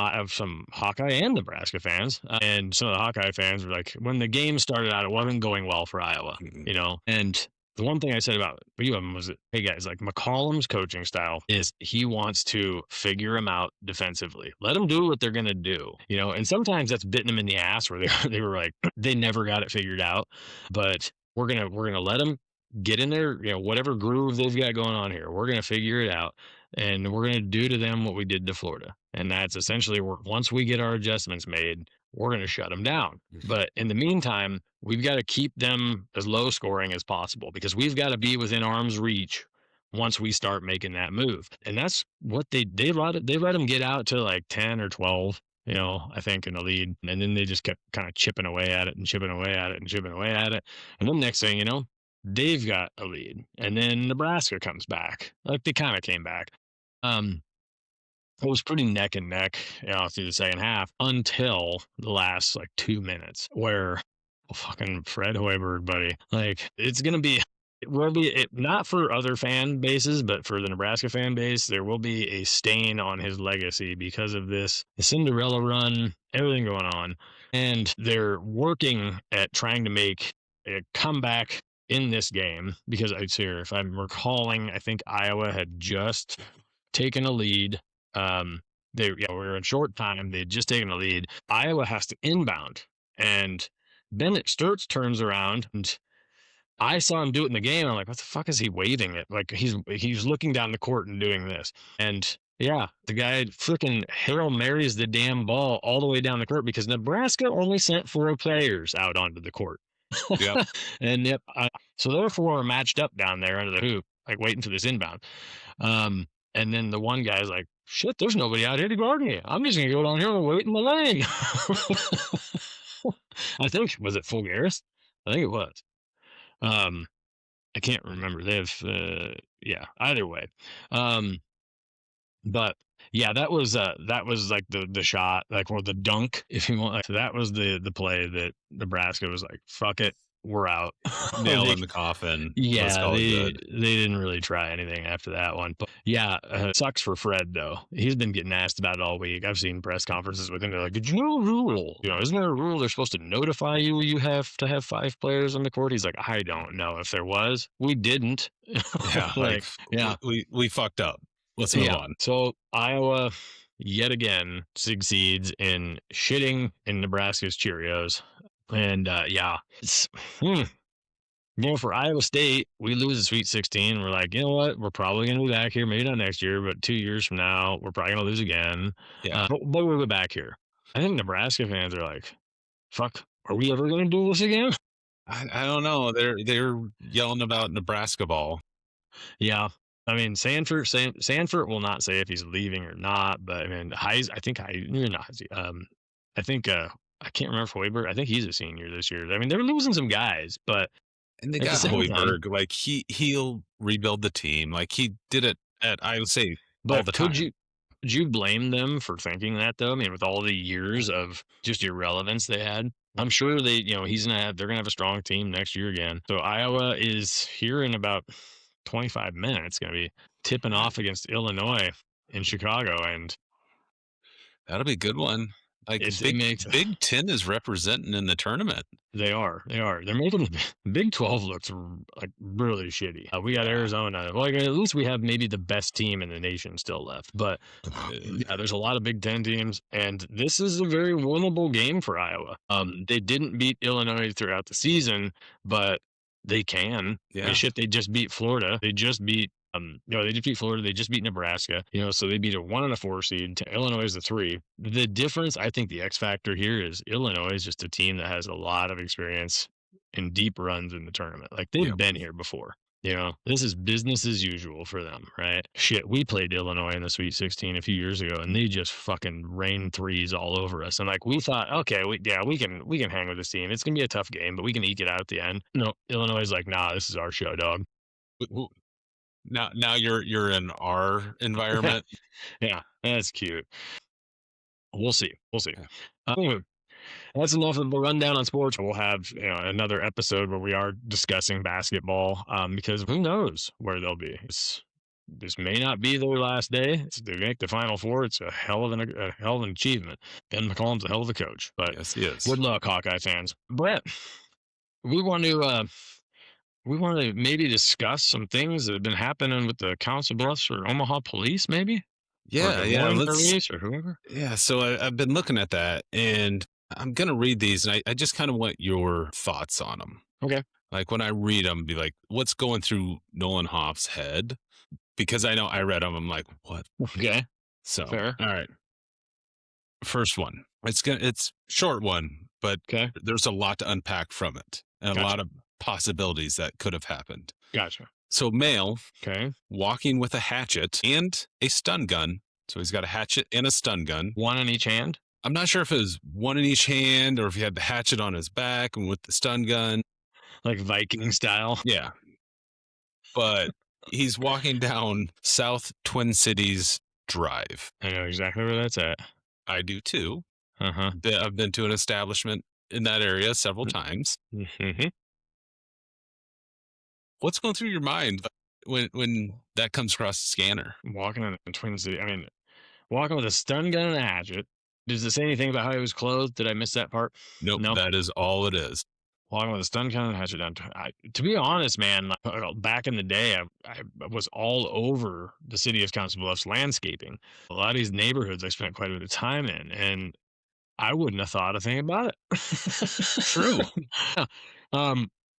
Hawkeye and Nebraska fans, and some of the Hawkeye fans were like, when the game started out, it wasn't going well for Iowa, and the one thing I said about UM was that, hey guys, like, McCollum's coaching style is he wants to figure them out defensively. Let them do what they're going to do, and sometimes that's bitten them in the ass where they were like, they never got it figured out, but we're going to let them get in there, whatever groove they've got going on here, we're going to figure it out. And we're going to do to them what we did to Florida. And that's essentially, once we get our adjustments made, we're going to shut them down. But in the meantime, we've got to keep them as low scoring as possible, because we've got to be within arm's reach once we start making that move. And that's what they let them get out to like 10 or 12, I think, in the lead. And then they just kept kind of chipping away at it and chipping away at it and chipping away at it. And then next thing they've got a lead. And then Nebraska comes back. Like, they kind of came back. It was pretty neck and neck, through the second half, until the last like 2 minutes, where fucking Fred Hoiberg, buddy, like, it will be not for other fan bases, but for the Nebraska fan base, there will be a stain on his legacy because of this, the Cinderella run, everything going on, and they're working at trying to make a comeback in this game, because if I'm recalling, I think Iowa had just taken a lead. We were in short time. They had just taken a lead. Iowa has to inbound, and Bennett Sturtz turns around, and I saw him do it in the game. I'm like, what the fuck is he waving it? Like, he's looking down the court and doing this. And the guy freaking Hail Marys the damn ball all the way down the court, because Nebraska only sent 4 players out onto the court. Yep. And so therefore we're matched up down there under the hoop, like, waiting for this inbound. And then the one guy's like, shit, there's nobody out here to guard me. I'm just going to go down here and wait in the lane. I think, was it Folgueras? I think it was. I can't remember. They have, either way. But yeah, that was like the shot, like, or the dunk, if you want. Like, that was the play that Nebraska was like, fuck it, we're out. Nail in the coffin. Yeah, they didn't really try anything after that one. But sucks for Fred, though. He's been getting asked about it all week. I've seen press conferences with him. They're like, did you know a rule? Isn't there a rule they're supposed to notify you have to have 5 players on the court? He's like, I don't know if there was. We didn't. Yeah, we fucked up. Let's move on. So Iowa, yet again succeeds in shitting in Nebraska's Cheerios. And it's for Iowa State, we lose the Sweet 16. We're like, you know what? We're probably going to be back here. Maybe not next year, but 2 years from now, we're probably going to lose again. Yeah. But we'll be back here. I think Nebraska fans are like, fuck, are we ever going to do this again? I don't know. They're yelling about Nebraska ball. Yeah. I mean, Sanford will not say if he's leaving or not, but I mean, I think I think I can't remember Hoiberg. I think he's a senior this year. I mean, they're losing some guys, but and they at got the same Hoiberg. time, Like he'll rebuild the team. Like he did it at Iowa State all the time. Could you blame them for thinking that though? I mean, with all the years of just irrelevance they had, I'm sure they're gonna have a strong team next year again. So Iowa is here in about 25 minutes, going to be tipping off against Illinois in Chicago, and that'll be a good one. Like Big Ten is representing in the tournament. They are. They're making Big 12 looks like really shitty. We got Arizona. Well, at least we have maybe the best team in the nation still left. But there's a lot of Big 10 teams, and this is a very winnable game for Iowa. They didn't beat Illinois throughout the season, but they can. Yeah. I mean, shit, they just beat Florida. They just beat they just beat Florida. They just beat Nebraska. So they beat a 1 and a 4 seed. Illinois is the 3. The difference, I think, the X factor here is Illinois is just a team that has a lot of experience in deep runs in the tournament. Like they've been here before. This is business as usual for them, right? Shit, we played Illinois in the Sweet 16 a few years ago, and they just fucking rained threes all over us. And like we thought, okay, we can hang with this team. It's gonna be a tough game, but we can eke it out at the end. No, Illinois is like, nah, this is our show, dog. Now you're in our environment. Yeah, that's cute. We'll see. That's enough of the rundown on sports. We'll have another episode where we are discussing basketball because who knows where they'll be. This may not be their last day. They make the Final Four. It's a hell of an achievement. Ben McCollum's a hell of a coach. But yes, he is. Good luck, Hawkeye fans. Brett, we want to maybe discuss some things that have been happening with the Council Bluffs or Omaha Police, maybe. Police or whoever. Yeah, so I've been looking at that, and I'm gonna read these, and I just kind of want your thoughts on them. Okay. Like when I read them, be like, what's going through Nolan Hoff's head? Because I know I read them, I'm like, what? Okay. So fair. All right. First one. It's short one, but there's a lot to unpack from it, and a lot of possibilities that could have happened. Gotcha. So male, walking with a hatchet and a stun gun. So he's got a hatchet and a stun gun. One in each hand? I'm not sure if it was one in each hand or if he had the hatchet on his back and with the stun gun. Like Viking style? Yeah. But he's walking down South Twin Cities Drive. I know exactly where that's at. I do too. Uh-huh. I've been to an establishment in that area several times. Mm-hmm. What's going through your mind when that comes across the scanner? Walking in the Twin Cities. I mean, walking with a stun gun and a hatchet. Does it say anything about how he was clothed? Did I miss that part? Nope. That is all it is. Walking with a stun gun and a hatchet down. To be honest, man, back in the day, I was all over the city of Council Bluffs landscaping. A lot of these neighborhoods I spent quite a bit of time in, and I wouldn't have thought a thing about it. True.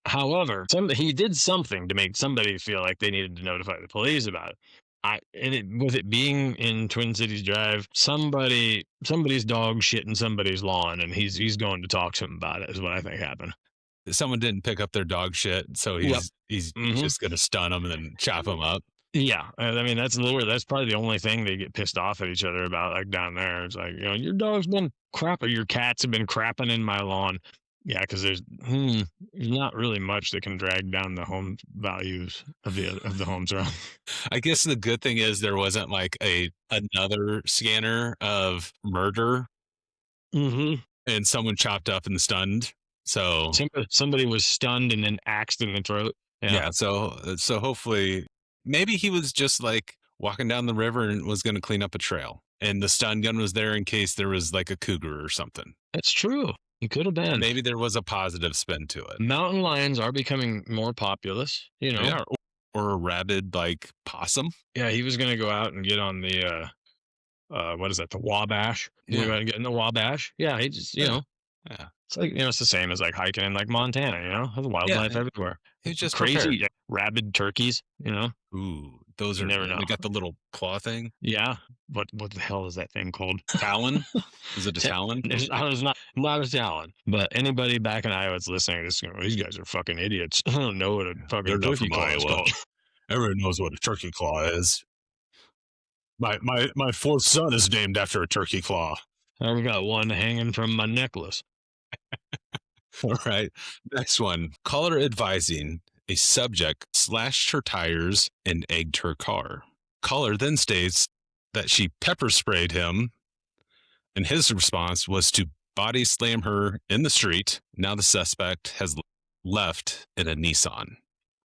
However, he did something to make somebody feel like they needed to notify the police about it. With it being in Twin Cities Drive, somebody's dog shit in somebody's lawn, and he's going to talk to him about it. Is what I think happened. Someone didn't pick up their dog shit, so he's just going to stun them and then chop them up. Yeah, I mean that's probably the only thing they get pissed off at each other about, like down there. It's like, your dog's been crap, or your cats have been crapping in my lawn. Yeah, because there's not really much that can drag down the home values of the homes around. I guess the good thing is there wasn't like another scanner of murder, and someone chopped up and stunned. So somebody was stunned and then axed in the throat. Yeah. So hopefully, maybe he was just like walking down the river and was going to clean up a trail, and the stun gun was there in case there was like a cougar or something. That's true. He could have been. Maybe there was a positive spin to it. Mountain lions are becoming more populous, Yeah, or a rabid like possum. Yeah, he was going to go out and get on the what is that? The Wabash. Yeah. We went and get in the Wabash. Yeah, he just Yeah. it's like it's the same as like hiking in like Montana. There's wildlife everywhere. He's just crazy, prepared. rabid turkeys. Ooh, those You are never know. they got the little claw thing. Yeah, what the hell is that thing called? Talon? Is it a talon? It's not a talon. But anybody back in Iowa that's listening, these guys are fucking idiots. I don't know what a fucking turkey claw is called. Everyone knows what a turkey claw is. My fourth son is named after a turkey claw. I've got one hanging from my necklace. All right. Next one. Caller advising a subject slashed her tires and egged her car. Caller then states that she pepper sprayed him, and his response was to body slam her in the street. Now the suspect has left in a Nissan.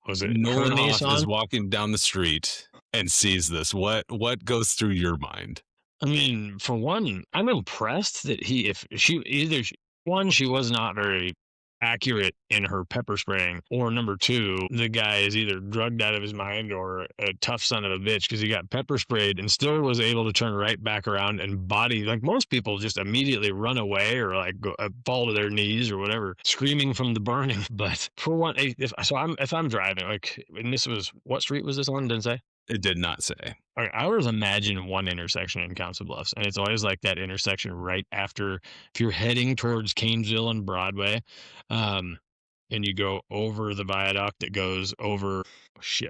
Was it Nolan Hoff Nissan? is walking down the street and sees this. What goes through your mind? I mean, for one, I'm impressed that she was not very accurate in her pepper spraying, or number two, the guy is either drugged out of his mind or a tough son of a bitch, because he got pepper sprayed and still was able to turn right back around and body, like most people just immediately run away or like fall to their knees or whatever, screaming from the burning. But for one, if I'm driving, like, and this was, what street was this on? Didn't say. It did not say. I always imagine one intersection in Council Bluffs, and it's always like that intersection right after, if you're heading towards Canesville and Broadway, and you go over the viaduct that goes over,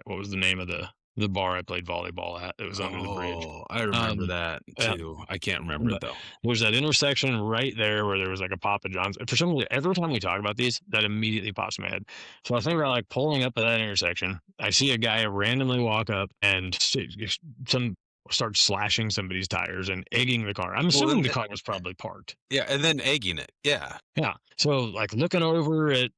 what was the name of the bar I played volleyball at? It was under the bridge. Oh, I remember that too. I can't remember it though. There's that intersection right there where there was like a Papa John's. For some reason, every time we talk about these, that immediately pops in my head. So I think about like pulling up at that intersection. I see a guy randomly walk up and start slashing somebody's tires and egging the car. I'm assuming the car was probably parked. Yeah, and then egging it. Yeah. Yeah. So like looking over at,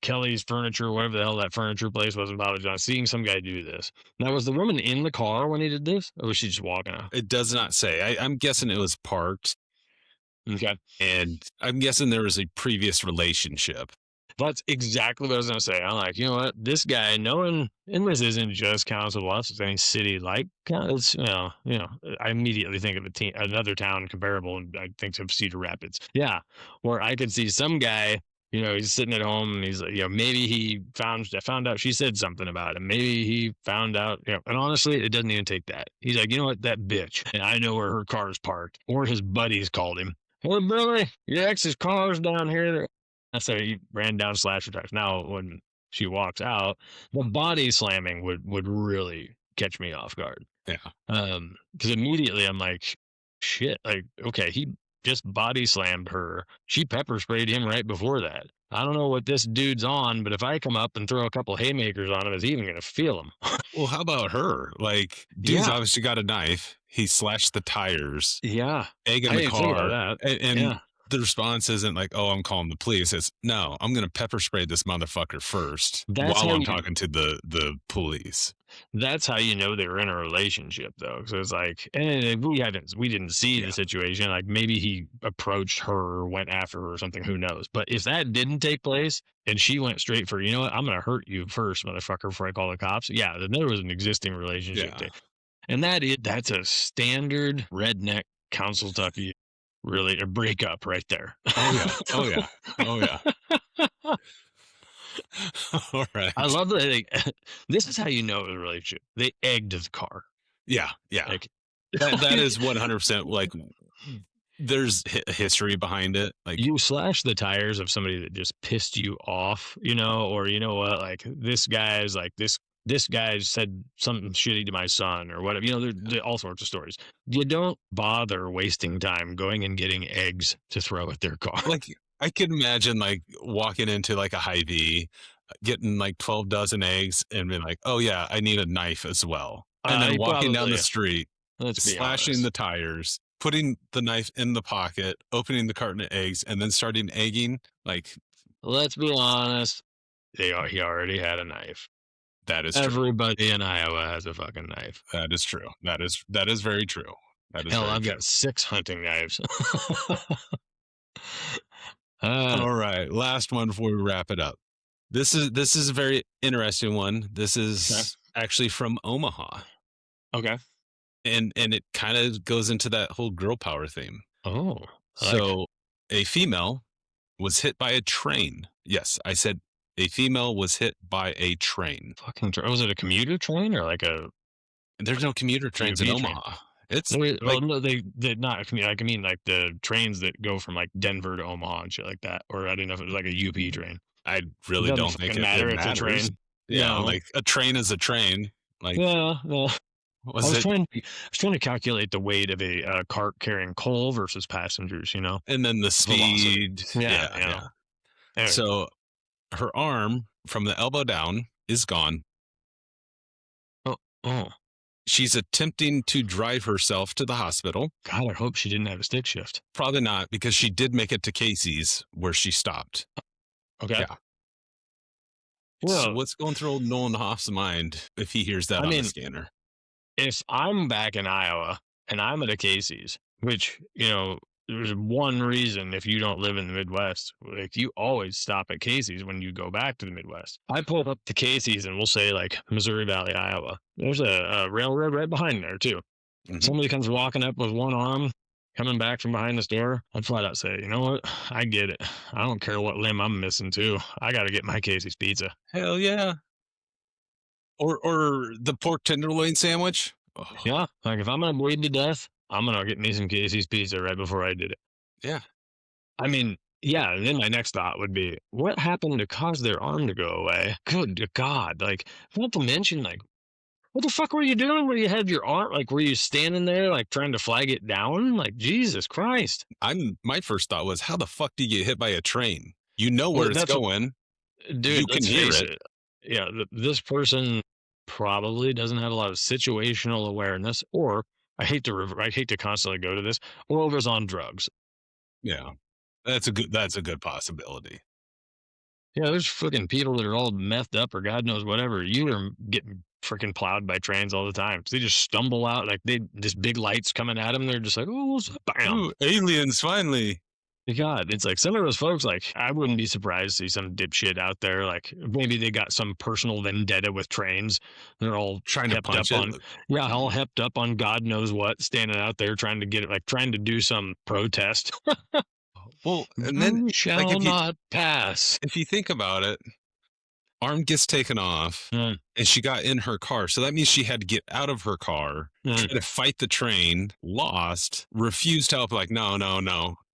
Kelly's Furniture, whatever the hell that furniture place was in Papa John's, seeing some guy do this. Now, was the woman in the car when he did this, or was she just walking out? It does not say. I'm guessing it was parked. Okay. And I'm guessing there was a previous relationship. That's exactly what I was going to say. I'm like, you know what? This guy, knowing, and this isn't just Council Bluffs, it's any city like, it's, I immediately think of another town comparable, and I think of Cedar Rapids. Yeah. Where I could see some guy, he's sitting at home and he's like, maybe he found out she said something about him. Maybe he found out, and honestly, it doesn't even take that. He's like, you know what? That bitch, and I know where her car is parked. Or his buddies called him. Hey, Billy, your ex's car's down here. So he ran down slasher tires. Now, when she walks out, the body slamming would really catch me off guard. Yeah. Because immediately I'm like, shit. Like, okay, he just body slammed her. She pepper sprayed him right before that. I don't know what this dude's on, but if I come up and throw a couple haymakers on him, is he even going to feel him? Well, how about her? Like, dude's obviously got a knife. He slashed the tires. Yeah. Egging the car. And the response isn't like, oh, I'm calling the police. It's, no, I'm going to pepper spray this motherfucker first while I'm talking to the police. That's how you know they were in a relationship, though. So it's like, and we didn't see the situation. Like maybe he approached her or went after her or something. Who knows? But if that didn't take place and she went straight for, you know what, I'm going to hurt you first, motherfucker, before I call the cops. Yeah, then there was an existing relationship there. And that's a standard redneck Council Tucky. Really, a breakup right there. Oh yeah. All right. I love that. This is how you know it was a relationship. They egged the car. Yeah. Like, that is 100%. Like, there's history behind it. Like, you slash the tires of somebody that just pissed you off, or you know what? Like this guy's like this. This guy said something shitty to my son or whatever. There all sorts of stories. You don't bother wasting time going and getting eggs to throw at their car. Like, I could imagine like walking into like a Hy-Vee, getting like 12 dozen eggs and being like, oh yeah, I need a knife as well. And then walking down the street, slashing the tires, putting the knife in the pocket, opening the carton of eggs, and then starting egging. Like, let's be honest. He already had a knife. That is true. Everybody in Iowa has a fucking knife. That is true. That is very true. Hell, I've got 6 hunting knives. All right, last one before we wrap it up. This is a very interesting one. This is actually from Omaha. Okay. And it kind of goes into that whole girl power theme. Oh, So a female was hit by a train. Yes, I said a female was hit by a train. fucking. Was it a commuter train or like a There's no commuter trains in UP train? Omaha. It's No, well, like no, they did not. I mean, like the trains that go from like Denver to Omaha and shit like that. Or I didn't know if it was like a UP train. I It really doesn't don't think fucking matter. it It's a matters. train. Yeah, No. like a train is a train. Like Yeah. No. I was was it? trying. I was trying to calculate the weight of a cart carrying coal versus passengers. You know, And then the velocity. speed. Yeah. Yeah, You know. yeah. Anyway. So her arm from the elbow down is gone. Oh. Oh. She's attempting to drive herself to the hospital. God, I hope she didn't have a stick shift. Probably not, because she did make it to Casey's where she stopped. Okay. Yeah. Well, so what's going through old Nolan Hoff's mind if he hears that on the scanner? If I'm back in Iowa and I'm at a Casey's, which, you know, there's one reason if you don't live in the Midwest, like you always stop at Casey's when you go back to the Midwest. I pull up to Casey's and we'll say like Missouri Valley, Iowa. There's a railroad right behind there too. Mhm. Somebody comes walking up with one arm, coming back from behind the store. I'd flat out say, you know what? I get it. I don't care what limb I'm missing too. I got to get my Casey's pizza. Hell yeah. Or the pork tenderloin sandwich. Oh, Yeah, like if I'm gonna bleed to death, I'm gonna get me some Casey's pizza right before I did it. yeah. I mean, yeah. And then my next thought would be, what happened to cause their arm to go away? Good God! Like, not to mention, like, what the fuck were you doing? Where you had your arm? Like, were you standing there, like, trying to flag it down? Like, Jesus Christ! My first thought was, how the fuck do you get hit by a train? You know where Well, it's that's what, going. dude. You can Let's hear face it. it. Yeah, this person probably doesn't have a lot of situational awareness, or I hate to constantly go to this, or was on drugs. Yeah. That's a good possibility. Yeah, there's fucking people that are all methed up or God knows whatever. You are getting freaking plowed by trains all the time. They just stumble out like they just big lights coming at them. They're just like, oh, bam. Ooh, aliens finally. God, it's like some of those folks. Like I wouldn't be surprised to see some dipshit out there. Like maybe they got some personal vendetta with trains. They're all Trying to hepped punch up it. on, yeah, all hepped up on God knows what, standing out there trying to get it, like trying to do some protest. Well, and then You shall like not pass. if you think about it, arm gets taken off Mm, and she got in her car. So that means she had to get out of her car, try mm. to fight the train, lost, refused help, like, no,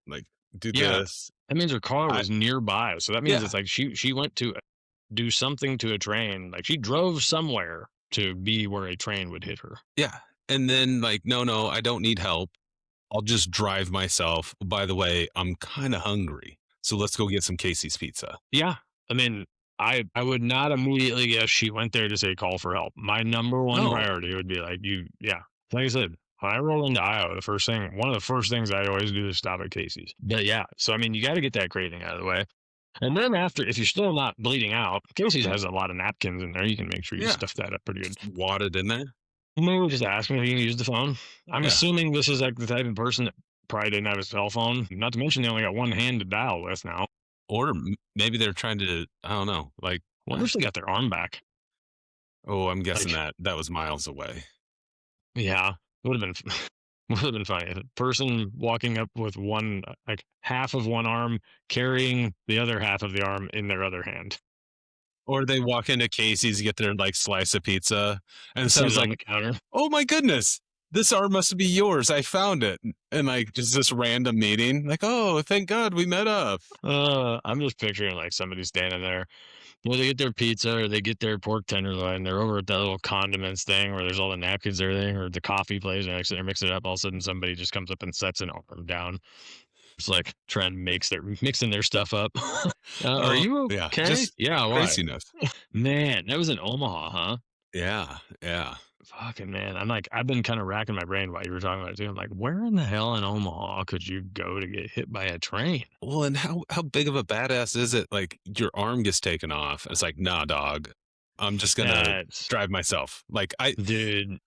like do Yeah. this. That means her car I was nearby. So that means yeah, it's like she went to do something to a train. Like she drove somewhere to be where a train would hit her. yeah. And then like, no, I don't need help. I'll just drive myself. By the way, I'm kind of hungry. So let's go get some Casey's pizza. Yeah. I mean, I would not immediately guess she went there to say call for help. My number one No. priority would be like yeah. Like I said, when I roll into Iowa, one of the first things I always do is stop at Casey's. But yeah, so I mean you gotta get that craving out of the way. And then after, if you're still not bleeding out, Casey's has a lot of napkins in there. You can make sure you Yeah. stuff that up pretty good. Just wad it in there. Maybe just ask him if he can use the phone. I'm Yeah. assuming this is like the type of person that probably didn't have a cell phone. Not to mention they only got one hand to dial with now. Or maybe they're trying to, I don't know, like, I wonder if they got their arm back. oh, I'm guessing Like, that was miles away. yeah, would have been would have been funny. A person walking up with one, like half of one arm, carrying the other half of the arm in their other hand. Or they walk into Casey's, get their like slice of pizza, and Sit someone's it on like, the counter. oh my goodness, this arm must be yours. I found it. And like just this random meeting, like, oh, thank God we met up. I'm just picturing like somebody standing there. Well, they get their pizza or they get their pork tenderloin. They're over at that little condiments thing where there's all the napkins and everything, or the coffee place, and they're mixing it up. All of a sudden, somebody just comes up and sets an arm down. It's like trying to mixing their stuff up. Are you Yeah, okay? just Yeah, why? craziness. Man, that was in Omaha, huh? Yeah. Fucking man. I've been kind of racking my brain while you were talking about it too. I'm like, where in the hell in Omaha could you go to get hit by a train? Well, and how big of a badass is it? Like your arm gets taken off. It's like, nah, dog. I'm just gonna That's, drive myself. Like dude,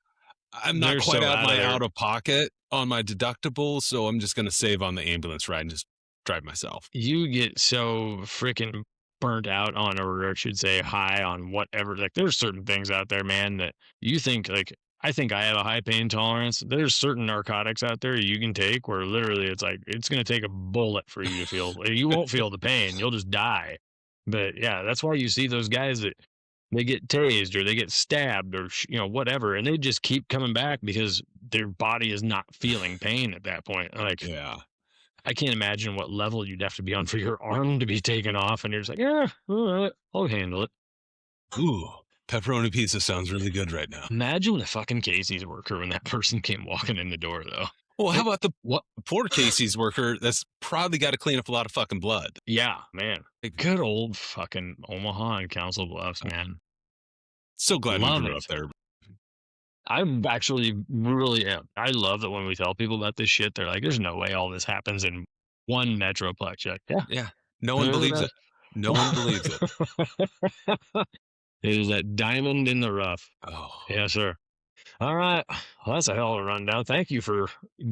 I'm not they're quite so out out my of their out of pocket on my deductible, so I'm just gonna save on the ambulance ride and just drive myself. you get so freaking burnt out on, or I should say high on whatever. Like there's certain things out there, man, that you think like I think I have a high pain tolerance. There's certain narcotics out there you can take where literally it's like it's going to take a bullet for you to feel. You won't feel the pain. You'll just die. But yeah, that's why you see those guys that they get tased or they get stabbed or whatever, and they just keep coming back because their body is not feeling pain at that point. Like, yeah, I can't imagine what level you'd have to be on for your arm to be taken off, and you're just like, yeah, all right, I'll handle it. Ooh. Pepperoni pizza sounds really good right now. Imagine the fucking Casey's worker when that person came walking in the door, though. Well, how about the poor Casey's worker that's probably got to clean up a lot of fucking blood? Yeah, man. Good old fucking Omaha and Council Bluffs, man. So glad we grew up there. I'm actually really am. I love that when we tell people about this shit, they're like, there's no way all this happens in one metroplex. Like, yeah. No one believes it. No one believes it. It is that diamond in the rough. Oh. Yes, sir. All right. Well, that's a hell of a rundown. Thank you for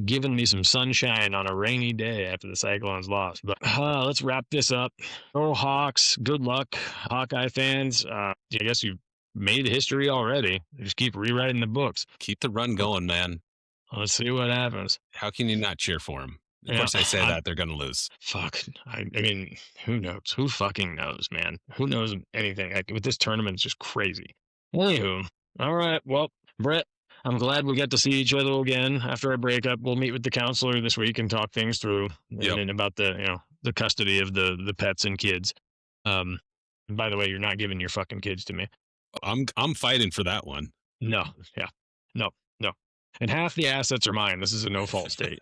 giving me some sunshine on a rainy day after the Cyclones lost. But let's wrap this up. Go Hawks. Good luck, Hawkeye fans. I guess you've made history already. Just keep rewriting the books. Keep the run going, man. Let's see what happens. How can you not cheer for them? Of course, I say that they're going to lose. Fuck. I mean, who knows? Who fucking knows, man? Who knows anything? Like, with this tournament, it's just crazy. Anywho, all right. Well, Brett, I'm glad we get to see each other again after our breakup. We'll meet with the counselor this week and talk things through and about the custody of the pets and kids. And by the way, you're not giving your fucking kids to me. I'm fighting for that one. No. Yeah. No. And half the assets are mine. This is a no-fault state.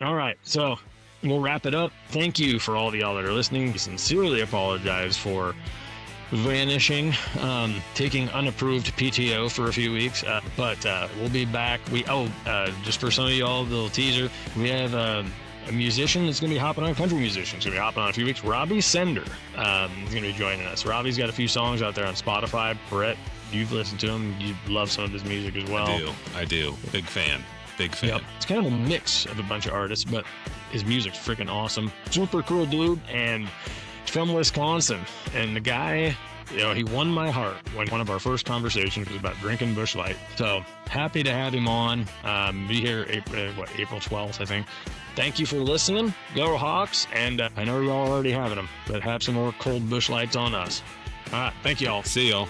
All right, so we'll wrap it up. Thank you for all of y'all that are listening. We sincerely apologize for vanishing, taking unapproved PTO for a few weeks, but we'll be back. Just for some of y'all, a little teaser, we have a musician that's going to be hopping on, country musician. He's going to be hopping on in a few weeks. Robbie Sender is going to be joining us. Robbie's got a few songs out there on Spotify. Brett, you've listened to him. You love some of his music as well. I do. Big fan. Yep. It's kind of a mix of a bunch of artists, but his music's freaking awesome. Super cool dude, and from Wisconsin. And the guy, he won my heart when one of our first conversations was about drinking Busch Light. So happy to have him on. Be here April 12th, I think. Thank you for listening. Go Hawks, and I know you're all already having them, but have some more cold Busch Lights on us. All right, thank you all. See y'all.